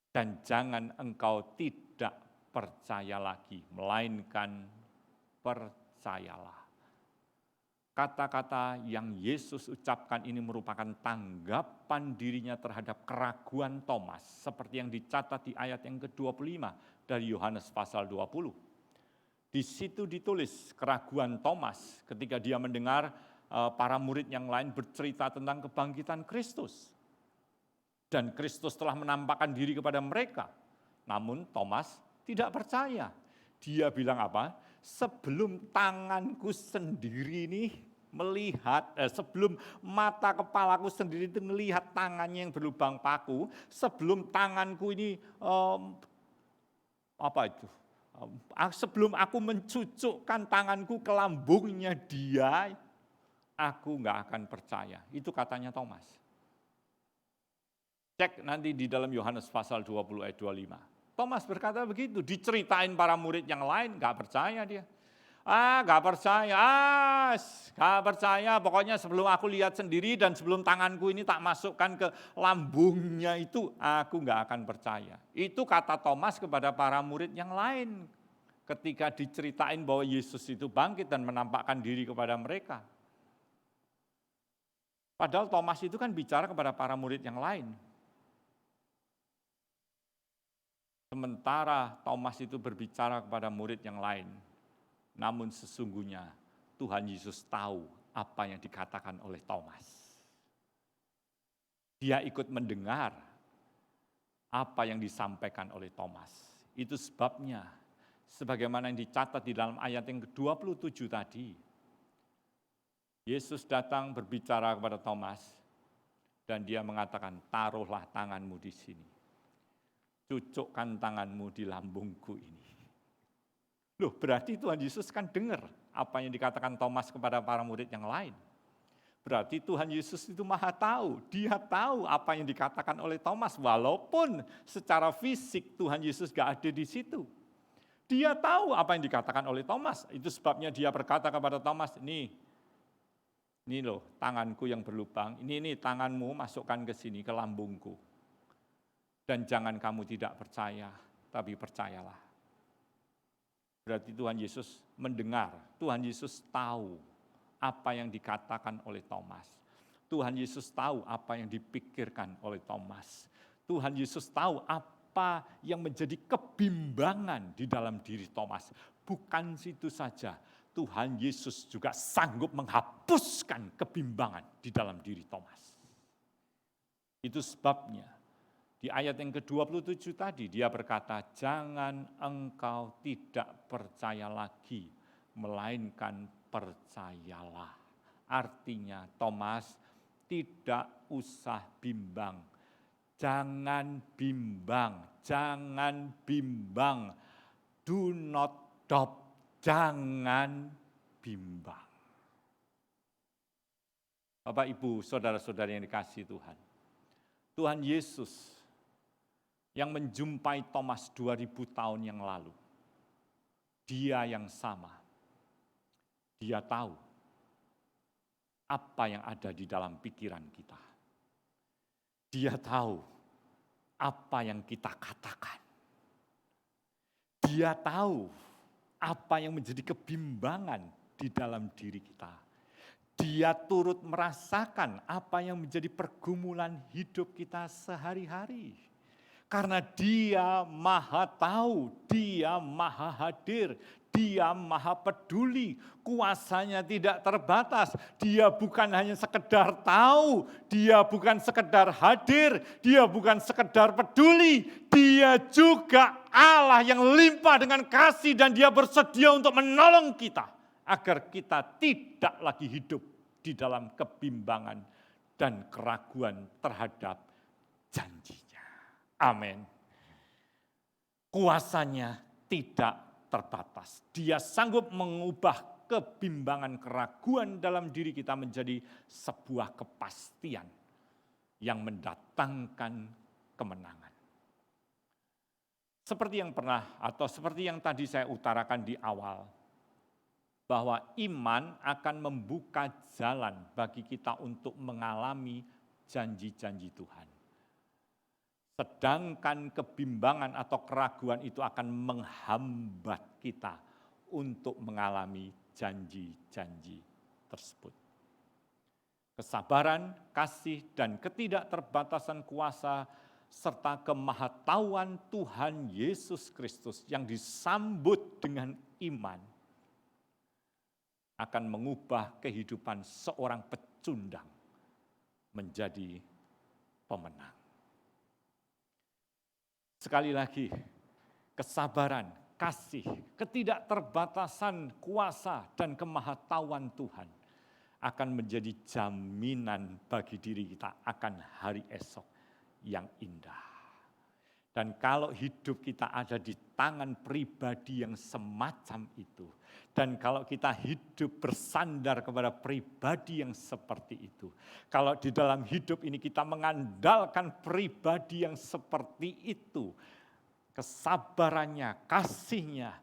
Dan jangan engkau tidak percaya lagi, melainkan percayalah. Kata-kata yang Yesus ucapkan ini merupakan tanggapan dirinya terhadap keraguan Thomas, seperti yang dicatat di ayat yang ke-25 dari Yohanes pasal 20. Di situ ditulis keraguan Thomas ketika dia mendengar para murid yang lain bercerita tentang kebangkitan Kristus. Dan Kristus telah menampakkan diri kepada mereka. Namun Thomas tidak percaya. Dia bilang apa? Sebelum tanganku sendiri ini melihat, sebelum mata kepalaku sendiri itu melihat tangannya yang berlubang paku, sebelum tanganku ini, sebelum aku mencucukkan tanganku ke lambungnya dia, aku nggak akan percaya. Itu katanya Thomas. Cek nanti di dalam Yohanes pasal 20 ayat 25. Thomas berkata begitu, diceritain para murid yang lain, gak percaya dia. Gak percaya, pokoknya sebelum aku lihat sendiri dan sebelum tanganku ini tak masukkan ke lambungnya itu, aku gak akan percaya. Itu kata Thomas kepada para murid yang lain ketika diceritain bahwa Yesus itu bangkit dan menampakkan diri kepada mereka. Padahal Thomas itu kan bicara kepada para murid yang lain. Sementara Thomas itu berbicara kepada murid yang lain, namun sesungguhnya Tuhan Yesus tahu apa yang dikatakan oleh Thomas. Dia ikut mendengar apa yang disampaikan oleh Thomas. Itu sebabnya, sebagaimana yang dicatat di dalam ayat yang ke-27 tadi, Yesus datang berbicara kepada Thomas, dan dia mengatakan, taruhlah tanganmu di sini. Cucukkan tanganmu di lambungku ini. Loh, berarti Tuhan Yesus kan dengar apa yang dikatakan Thomas kepada para murid yang lain. Berarti Tuhan Yesus itu maha tahu. Dia tahu apa yang dikatakan oleh Thomas, walaupun secara fisik Tuhan Yesus gak ada di situ. Dia tahu apa yang dikatakan oleh Thomas. Itu sebabnya dia berkata kepada Thomas, ini loh tanganku yang berlubang, ini tanganmu masukkan ke sini, ke lambungku. Dan jangan kamu tidak percaya, tapi percayalah. Berarti Tuhan Yesus mendengar, Tuhan Yesus tahu apa yang dikatakan oleh Thomas. Tuhan Yesus tahu apa yang dipikirkan oleh Thomas. Tuhan Yesus tahu apa yang menjadi kebimbangan di dalam diri Thomas. Bukan situ saja, Tuhan Yesus juga sanggup menghapuskan kebimbangan di dalam diri Thomas. Itu sebabnya Di ayat yang ke-27 tadi dia berkata, jangan engkau tidak percaya lagi, melainkan percayalah. Artinya Thomas, tidak usah bimbang. Jangan bimbang, jangan bimbang. Do not doubt, jangan bimbang. Bapak, Ibu, saudara-saudari yang dikasihi Tuhan. Tuhan Yesus yang menjumpai Thomas 2000 tahun yang lalu. Dia yang sama. Dia tahu apa yang ada di dalam pikiran kita. Dia tahu apa yang kita katakan. Dia tahu apa yang menjadi kebimbangan di dalam diri kita. Dia turut merasakan apa yang menjadi pergumulan hidup kita sehari-hari. Karena dia maha tahu, dia maha hadir, dia maha peduli, kuasanya tidak terbatas. Dia bukan hanya sekedar tahu, dia bukan sekedar hadir, dia bukan sekedar peduli, dia juga Allah yang limpah dengan kasih dan dia bersedia untuk menolong kita agar kita tidak lagi hidup di dalam kebimbangan dan keraguan terhadap janjinya. Amin. Kuasanya tidak terbatas. Dia sanggup mengubah kebimbangan, keraguan dalam diri kita menjadi sebuah kepastian yang mendatangkan kemenangan. Seperti yang pernah atau seperti yang tadi saya utarakan di awal, bahwa iman akan membuka jalan bagi kita untuk mengalami janji-janji Tuhan. Sedangkan kebimbangan atau keraguan itu akan menghambat kita untuk mengalami janji-janji tersebut. Kesabaran, kasih, dan ketidakterbatasan kuasa serta kemahatauan Tuhan Yesus Kristus yang disambut dengan iman akan mengubah kehidupan seorang pecundang menjadi pemenang. Sekali lagi, kesabaran, kasih, ketidakterbatasan kuasa dan kemahatauan Tuhan akan menjadi jaminan bagi diri kita akan hari esok yang indah. Dan kalau hidup kita ada di tangan pribadi yang semacam itu, dan kalau kita hidup bersandar kepada pribadi yang seperti itu, kalau di dalam hidup ini kita mengandalkan pribadi yang seperti itu, kesabarannya, kasihnya,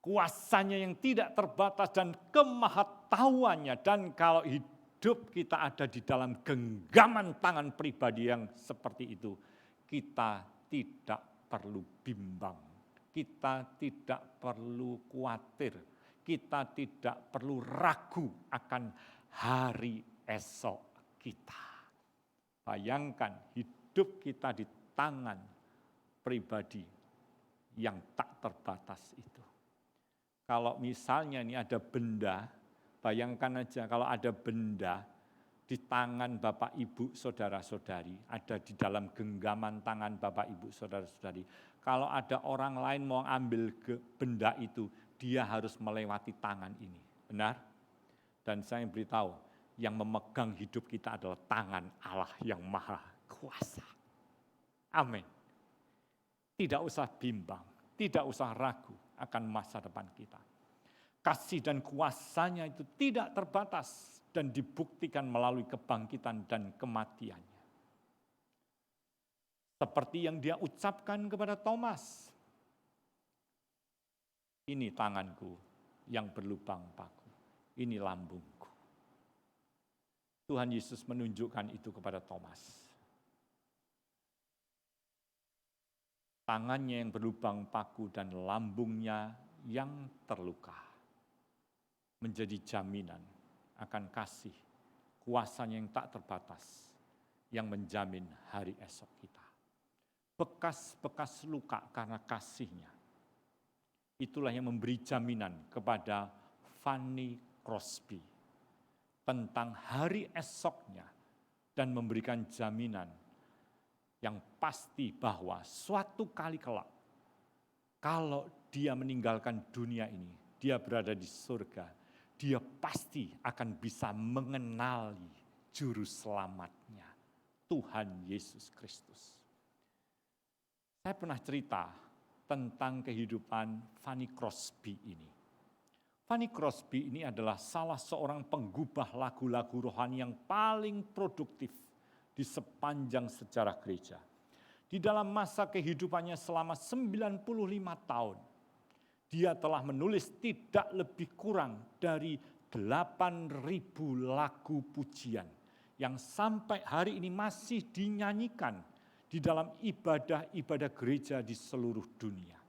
kuasanya yang tidak terbatas dan kemahatauannya, dan kalau hidup kita ada di dalam genggaman tangan pribadi yang seperti itu, kita tidak perlu bimbang, kita tidak perlu khawatir, kita tidak perlu ragu akan hari esok kita. Bayangkan hidup kita di tangan pribadi yang tak terbatas itu. Kalau misalnya ini ada benda, bayangkan aja kalau ada benda di tangan Bapak Ibu Saudara-saudari, ada di dalam genggaman tangan Bapak Ibu Saudara-saudari. Kalau ada orang lain mau ambil benda itu, dia harus melewati tangan ini. Benar? Dan saya beritahu, yang memegang hidup kita adalah tangan Allah yang maha kuasa. Amin. Tidak usah bimbang, tidak usah ragu akan masa depan kita. Kasih dan kuasanya itu tidak terbatas dan dibuktikan melalui kebangkitan dan kematiannya. Seperti yang dia ucapkan kepada Thomas, ini tanganku yang berlubang paku, ini lambungku. Tuhan Yesus menunjukkan itu kepada Thomas. Tangannya yang berlubang paku dan lambungnya yang terluka menjadi jaminan akan kasih, kuasanya yang tak terbatas, yang menjamin hari esok kita. Bekas-bekas luka karena kasihnya, itulah yang memberi jaminan kepada Fanny Crosby tentang hari esoknya dan memberikan jaminan yang pasti bahwa suatu kali kelak, kalau dia meninggalkan dunia ini, dia berada di surga, dia pasti akan bisa mengenali juru selamatnya, Tuhan Yesus Kristus. Saya pernah cerita tentang kehidupan Fanny Crosby ini. Fanny Crosby ini adalah salah seorang penggubah lagu-lagu rohani yang paling produktif di sepanjang sejarah gereja. Di dalam masa kehidupannya selama 95 tahun, dia telah menulis tidak lebih kurang dari 8.000 lagu pujian yang sampai hari ini masih dinyanyikan di dalam ibadah-ibadah gereja di seluruh dunia.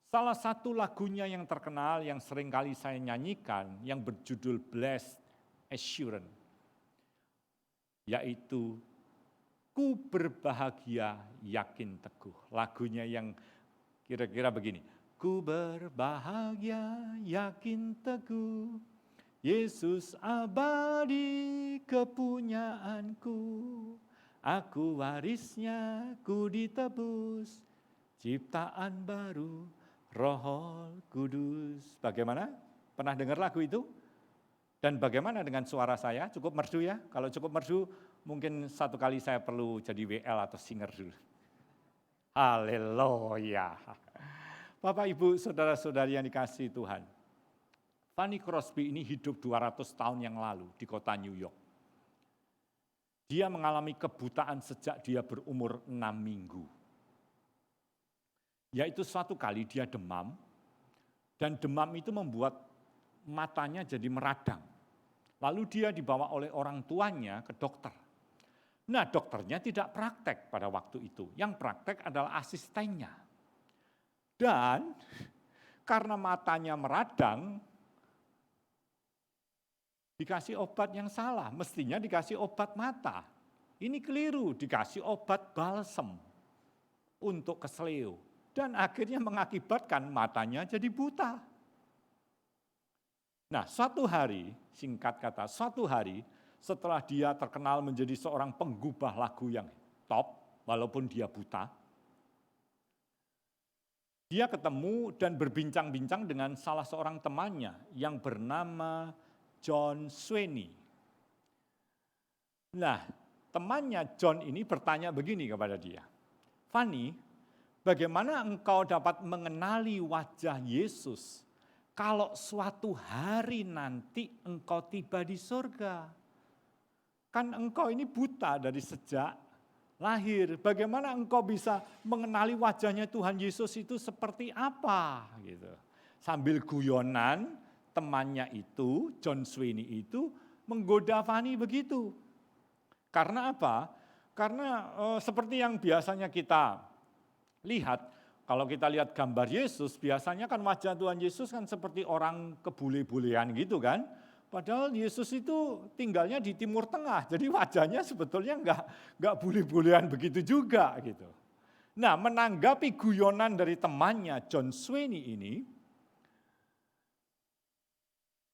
Salah satu lagunya yang terkenal yang seringkali saya nyanyikan yang berjudul Blessed Assurance, yaitu Ku berbahagia yakin teguh. Lagunya yang kira-kira begini. Ku berbahagia yakin teguh, Yesus abadi kepunyaanku, aku warisnya, ku ditebus, ciptaan baru, Roh Kudus. Bagaimana? Pernah dengar lagu itu? Dan bagaimana dengan suara saya? Cukup merdu ya? Kalau cukup merdu, mungkin satu kali saya perlu jadi WL atau singer dulu. Haleluya. Bapak, Ibu, saudara-saudari yang dikasihi Tuhan. Fanny Crosby ini hidup 200 tahun yang lalu di kota New York. Dia mengalami kebutaan sejak dia berumur 6 minggu. Yaitu suatu kali dia demam, dan demam itu membuat matanya jadi meradang. Lalu dia dibawa oleh orang tuanya ke dokter. Nah, dokternya tidak praktek pada waktu itu. Yang praktek adalah asistennya. Dan karena matanya meradang, dikasih obat yang salah. Mestinya dikasih obat mata. Ini keliru, dikasih obat balsem untuk keseleo. Dan akhirnya mengakibatkan matanya jadi buta. Nah, suatu hari, singkat kata, suatu hari setelah dia terkenal menjadi seorang penggubah lagu yang top, walaupun dia buta, dia ketemu dan berbincang-bincang dengan salah seorang temannya yang bernama John Sweeney. Nah, temannya John ini bertanya begini kepada dia, Fanny, bagaimana engkau dapat mengenali wajah Yesus kalau suatu hari nanti engkau tiba di surga? Kan engkau ini buta dari sejak lahir. Bagaimana engkau bisa mengenali wajahnya Tuhan Yesus itu seperti apa? Gitu. Sambil guyonan, temannya itu, John Sweeney itu, menggoda Fanny begitu. Karena apa? Karena seperti yang biasanya kita lihat, kalau kita lihat gambar Yesus, biasanya kan wajah Tuhan Yesus kan seperti orang kebule-bulean gitu kan. Padahal Yesus itu tinggalnya di Timur Tengah, jadi wajahnya sebetulnya enggak bule-bulean begitu juga gitu. Nah, menanggapi guyonan dari temannya John Sweeney ini,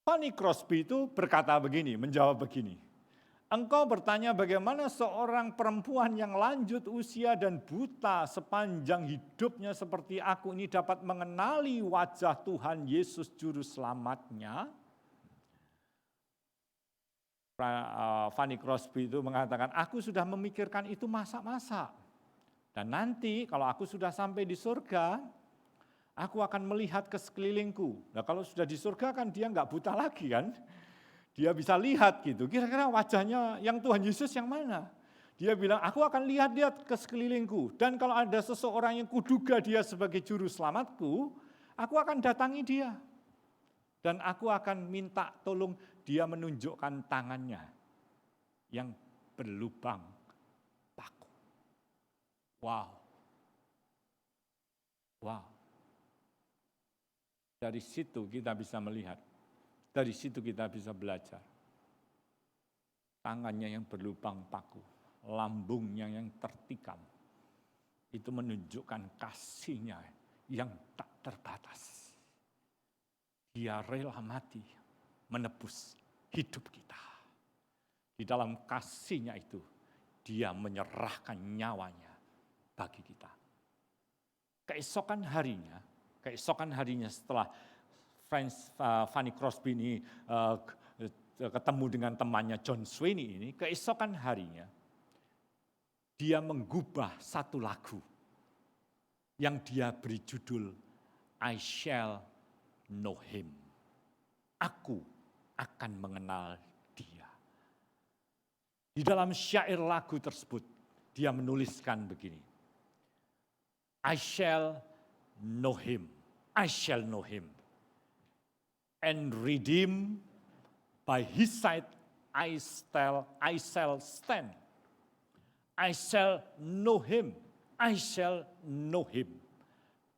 Fanny Crosby itu berkata begini, menjawab begini, engkau bertanya bagaimana seorang perempuan yang lanjut usia dan buta sepanjang hidupnya seperti aku ini dapat mengenali wajah Tuhan Yesus Juru Selamatnya. Fanny Crosby itu mengatakan, aku sudah memikirkan itu masa-masa. Dan nanti kalau aku sudah sampai di surga, aku akan melihat ke sekelilingku. Nah kalau sudah di surga kan dia nggak buta lagi kan. Dia bisa lihat gitu, kira-kira wajahnya yang Tuhan Yesus yang mana? Dia bilang, aku akan lihat-lihat ke sekelilingku. Dan kalau ada seseorang yang kuduga dia sebagai juru selamatku, aku akan datangi dia. Dan aku akan minta tolong dia menunjukkan tangannya yang berlubang paku. Wow. Wow. Dari situ kita bisa melihat. Dari situ kita bisa belajar. Tangannya yang berlubang paku, lambungnya yang tertikam. Itu menunjukkan kasihnya yang tak terbatas. Dia rela mati menebus hidup kita. Di dalam kasihnya itu, dia menyerahkan nyawanya bagi kita. Keesokan harinya setelah Fanny Crosby ini ketemu dengan temannya John Sweeney ini, keesokan harinya dia menggubah satu lagu yang dia beri judul I Shall Know Him. Aku akan mengenal dia. Di dalam syair lagu tersebut dia menuliskan begini. I shall know him. I shall know him. And redeemed by his side I shall stand. I shall know him. I shall know him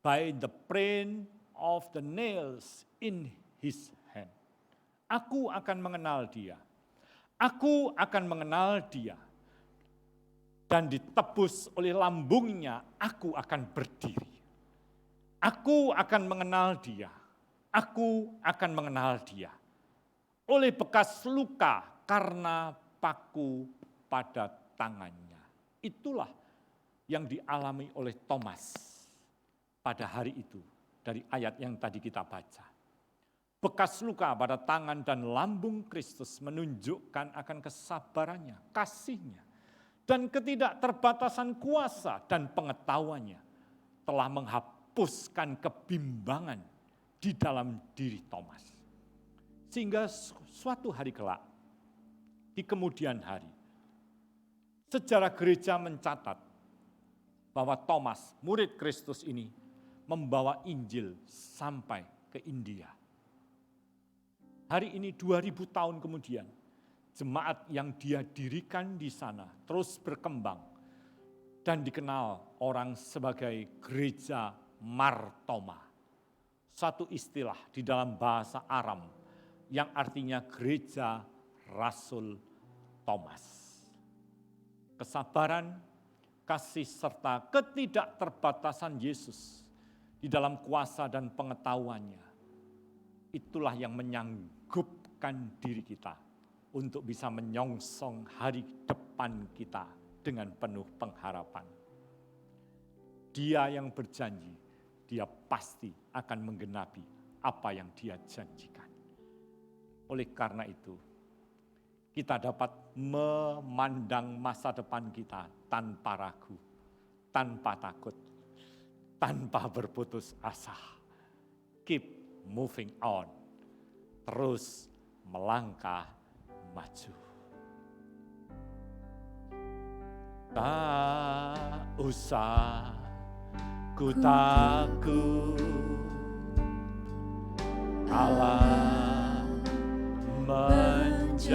by the print of the nails in his hand. Aku akan mengenal dia. Aku akan mengenal dia. Dan ditebus oleh lambungnya, aku akan berdiri. Aku akan mengenal dia. Aku akan mengenal dia. Oleh bekas luka karena paku pada tangannya. Itulah yang dialami oleh Thomas pada hari itu dari ayat yang tadi kita baca. Bekas luka pada tangan dan lambung Kristus menunjukkan akan kesabarannya, kasihnya, dan ketidakterbatasan kuasa dan pengetahuannya telah menghapuskan kebimbangan di dalam diri Thomas. Sehingga suatu hari kelak, di kemudian hari, sejarah gereja mencatat bahwa Thomas, murid Kristus ini, membawa Injil sampai ke India. Hari ini 2000 tahun kemudian, jemaat yang dia dirikan di sana terus berkembang dan dikenal orang sebagai gereja Mar-Thoma. Satu istilah di dalam bahasa Aram yang artinya gereja Rasul Thomas. Kesabaran, kasih serta ketidakterbatasan Yesus di dalam kuasa dan pengetahuannya, itulah yang menyanggupkan diri kita untuk bisa menyongsong hari depan kita dengan penuh pengharapan. Dia yang berjanji, dia pasti akan menggenapi apa yang dia janjikan. Oleh karena itu, kita dapat memandang masa depan kita tanpa ragu, tanpa takut, tanpa berputus asa. Keep moving on, terus melangkah maju. Tak usah ku takut, Allah menjagaku.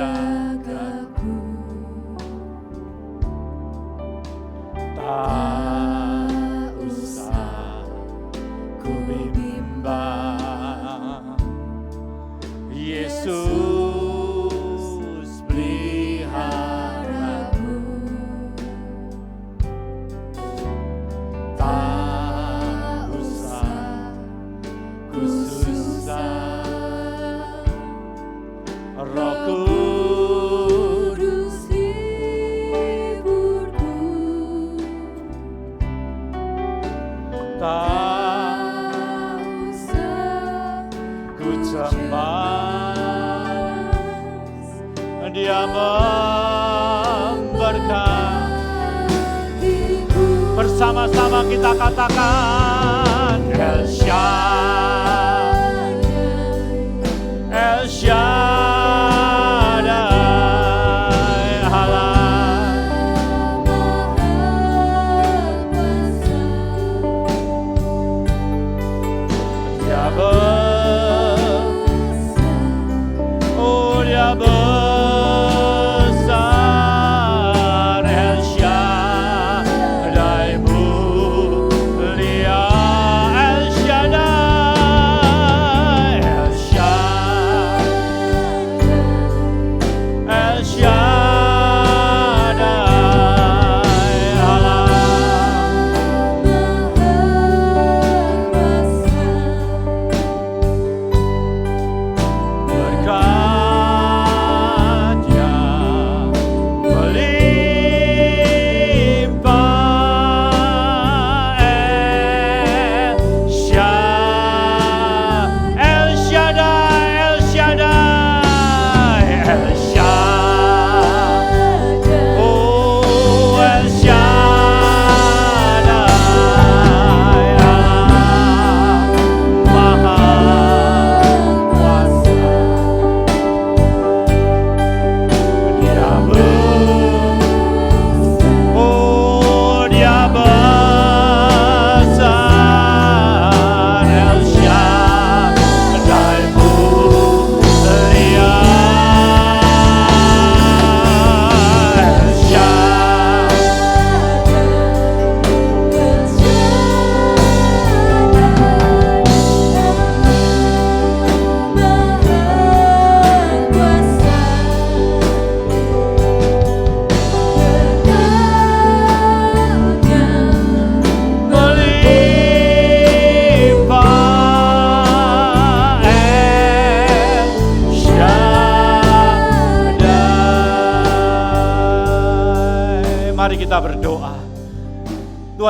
Tak usah ku bimbang, Yesus peliharaku. Tak usah ku susah, Roh Kudus hiburku. Tak usah ku cemas, Dia memberkatiku. Bersama-sama kita katakan El Shaddai, El Shaddai, Allah Dia besar, El Shaddai mulia, El Shaddai, El Shaddai, El Shaddai, Allah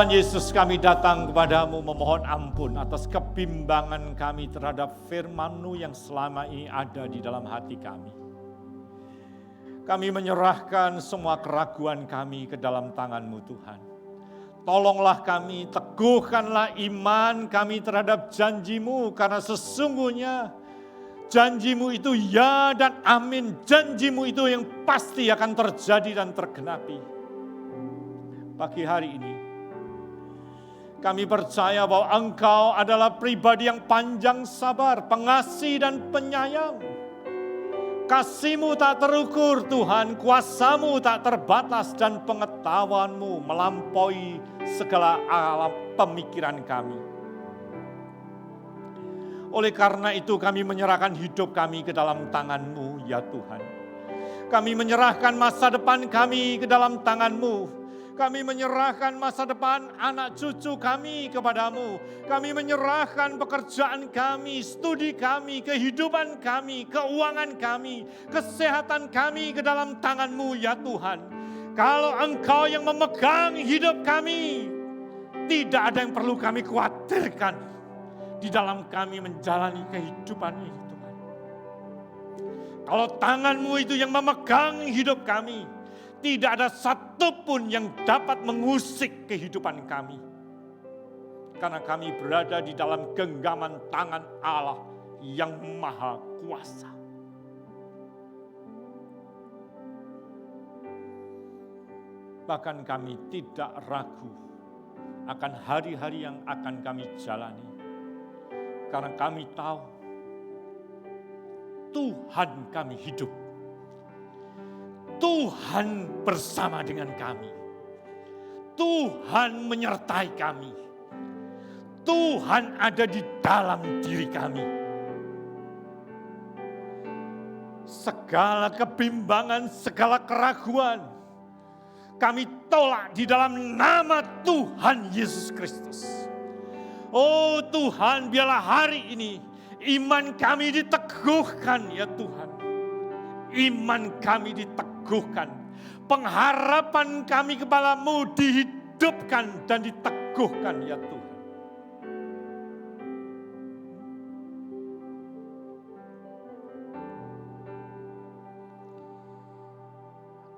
Tuhan Yesus, kami datang kepadamu memohon ampun atas kebimbangan kami terhadap firman-Mu yang selama ini ada di dalam hati kami. Kami menyerahkan semua keraguan kami ke dalam tangan-Mu Tuhan. Tolonglah kami, teguhkanlah iman kami terhadap janji-Mu, karena sesungguhnya janji-Mu itu ya dan amin. Janji-Mu itu yang pasti akan terjadi dan tergenapi. Pagi hari ini, kami percaya bahwa Engkau adalah pribadi yang panjang sabar, pengasih dan penyayang. Kasih-Mu tak terukur Tuhan, kuasa-Mu tak terbatas dan pengetahuan-Mu melampaui segala alam pemikiran kami. Oleh karena itu kami menyerahkan hidup kami ke dalam tangan-Mu ya Tuhan. Kami menyerahkan masa depan kami ke dalam tangan-Mu. Kami menyerahkan masa depan anak cucu kami kepadamu. Kami menyerahkan pekerjaan kami, studi kami, kehidupan kami, keuangan kami, kesehatan kami ke dalam tangan-Mu ya Tuhan. Kalau Engkau yang memegang hidup kami, tidak ada yang perlu kami khawatirkan di dalam kami menjalani kehidupan ini Tuhan. Kalau tangan-Mu itu yang memegang hidup kami, tidak ada satupun yang dapat mengusik kehidupan kami. Karena kami berada di dalam genggaman tangan Allah yang maha kuasa. Bahkan kami tidak ragu akan hari-hari yang akan kami jalani. Karena kami tahu Tuhan kami hidup. Tuhan bersama dengan kami. Tuhan menyertai kami. Tuhan ada di dalam diri kami. Segala kebimbangan, segala keraguan, kami tolak di dalam nama Tuhan Yesus Kristus. Oh Tuhan, biarlah hari ini iman kami diteguhkan ya Tuhan. Iman kami diteguhkan. Pengharapan kami kepada-Mu dihidupkan dan diteguhkan ya Tuhan.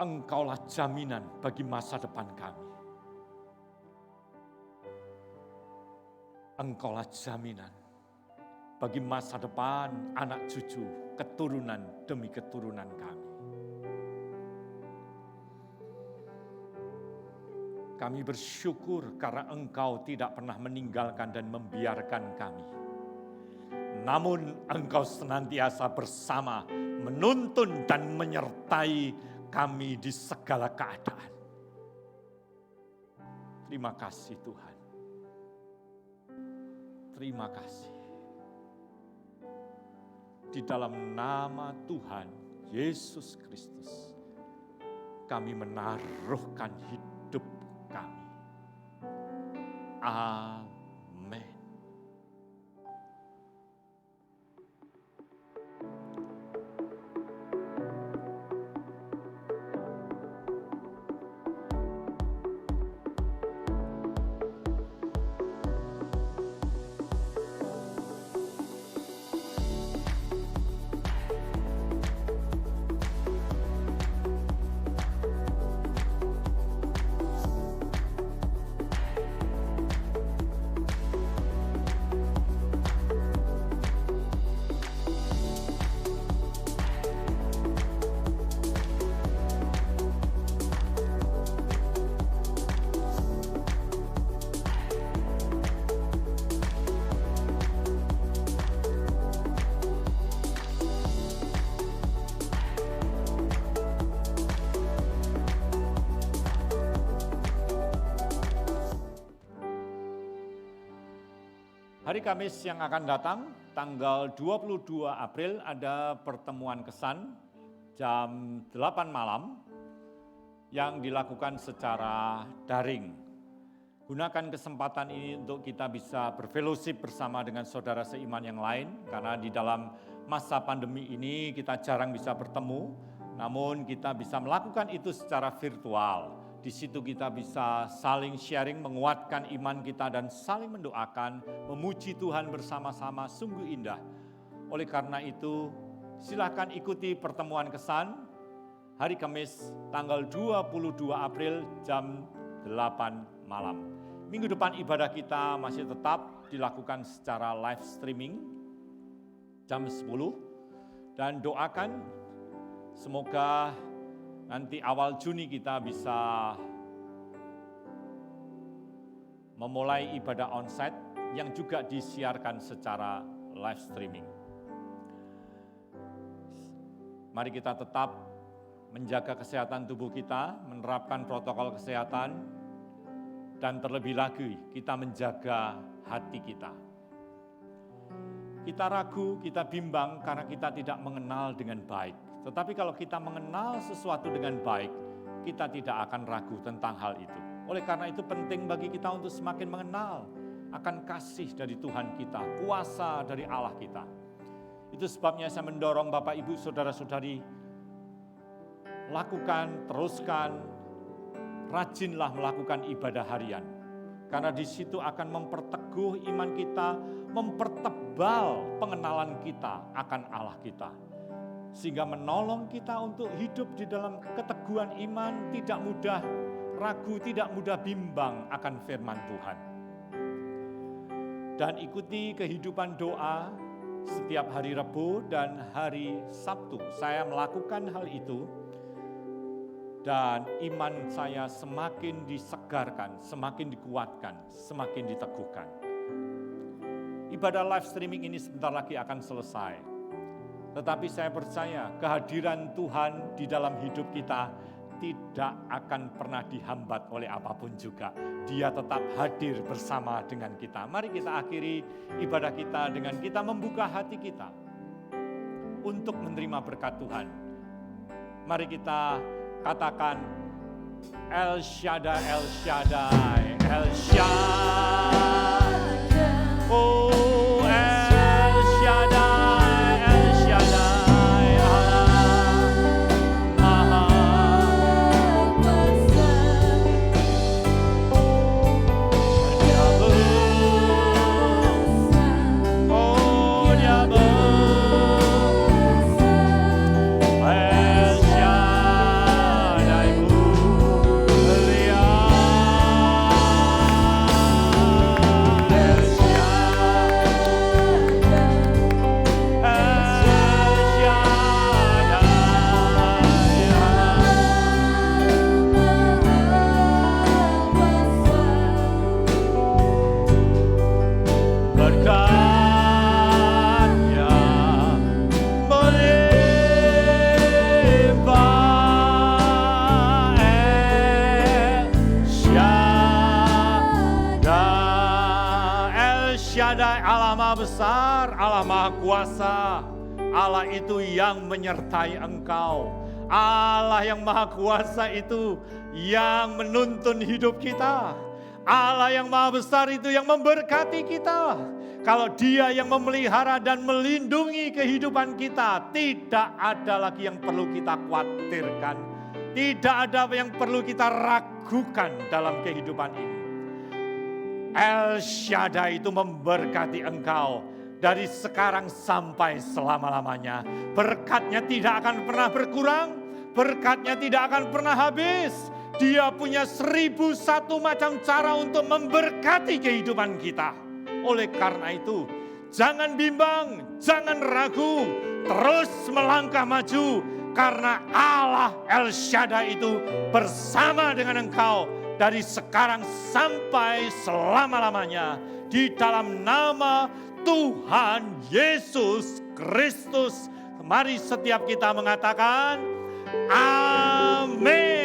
Engkaulah jaminan bagi masa depan kami. Engkaulah jaminan bagi masa depan anak cucu, keturunan demi keturunan kami. Kami bersyukur karena Engkau tidak pernah meninggalkan dan membiarkan kami. Namun Engkau senantiasa bersama, menuntun dan menyertai kami di segala keadaan. Terima kasih Tuhan. Terima kasih. Di dalam nama Tuhan Yesus Kristus, kami menaruhkan hidup kami. Amin. Hari Kamis yang akan datang, tanggal 22 April, ada pertemuan kesan jam 8 malam yang dilakukan secara daring. Gunakan kesempatan ini untuk kita bisa berfellowship bersama dengan saudara seiman yang lain, karena di dalam masa pandemi ini kita jarang bisa bertemu, namun kita bisa melakukan itu secara virtual. Di situ kita bisa saling sharing, menguatkan iman kita dan saling mendoakan, memuji Tuhan bersama-sama, sungguh indah. Oleh karena itu, silakan ikuti pertemuan kesan hari Kamis tanggal 22 April jam 8 malam. Minggu depan ibadah kita masih tetap dilakukan secara live streaming jam 10. Dan doakan semoga nanti awal Juni kita bisa memulai ibadah onsite yang juga disiarkan secara live streaming. Mari kita tetap menjaga kesehatan tubuh kita, menerapkan protokol kesehatan, dan terlebih lagi kita menjaga hati kita. Kita ragu, kita bimbang karena kita tidak mengenal dengan baik. Tetapi kalau kita mengenal sesuatu dengan baik, kita tidak akan ragu tentang hal itu. Oleh karena itu penting bagi kita untuk semakin mengenal akan kasih dari Tuhan kita, kuasa dari Allah kita. Itu sebabnya saya mendorong Bapak, Ibu, Saudara-saudari, lakukan, teruskan, rajinlah melakukan ibadah harian. Karena di situ akan memperteguh iman kita, mempertebal pengenalan kita akan Allah kita. Sehingga menolong kita untuk hidup di dalam keteguhan iman, tidak mudah ragu, tidak mudah bimbang akan firman Tuhan. Dan ikuti kehidupan doa setiap hari Rabu dan hari Sabtu. Saya melakukan hal itu. Dan iman saya semakin disegarkan, semakin dikuatkan, semakin diteguhkan. Ibadah live streaming ini sebentar lagi akan selesai. Tetapi saya percaya kehadiran Tuhan di dalam hidup kita tidak akan pernah dihambat oleh apapun juga. Dia tetap hadir bersama dengan kita. Mari kita akhiri ibadah kita dengan kita membuka hati kita untuk menerima berkat Tuhan. Mari kita katakan, El Shaddai, El Shaddai, El Shaddai. Oh, El Shaddai, El Shaddai. Allah Maha Kuasa. Dia besar. Oh, Dia besar. Allah Maha Besar, Allah Maha Kuasa, Allah itu yang menyertai engkau. Allah yang Maha Kuasa itu yang menuntun hidup kita. Allah yang Maha Besar itu yang memberkati kita. Kalau Dia yang memelihara dan melindungi kehidupan kita, tidak ada lagi yang perlu kita khawatirkan. Tidak ada yang perlu kita ragukan dalam kehidupan ini. El Shaddai itu memberkati engkau dari sekarang sampai selama-lamanya. Berkatnya tidak akan pernah berkurang, berkatnya tidak akan pernah habis. Dia punya 1001 macam cara untuk memberkati kehidupan kita. Oleh karena itu, jangan bimbang, jangan ragu, terus melangkah maju. Karena Allah El Shaddai itu bersama dengan engkau dari sekarang sampai selama-lamanya. Di dalam nama Tuhan Yesus Kristus. Mari setiap kita mengatakan, amin.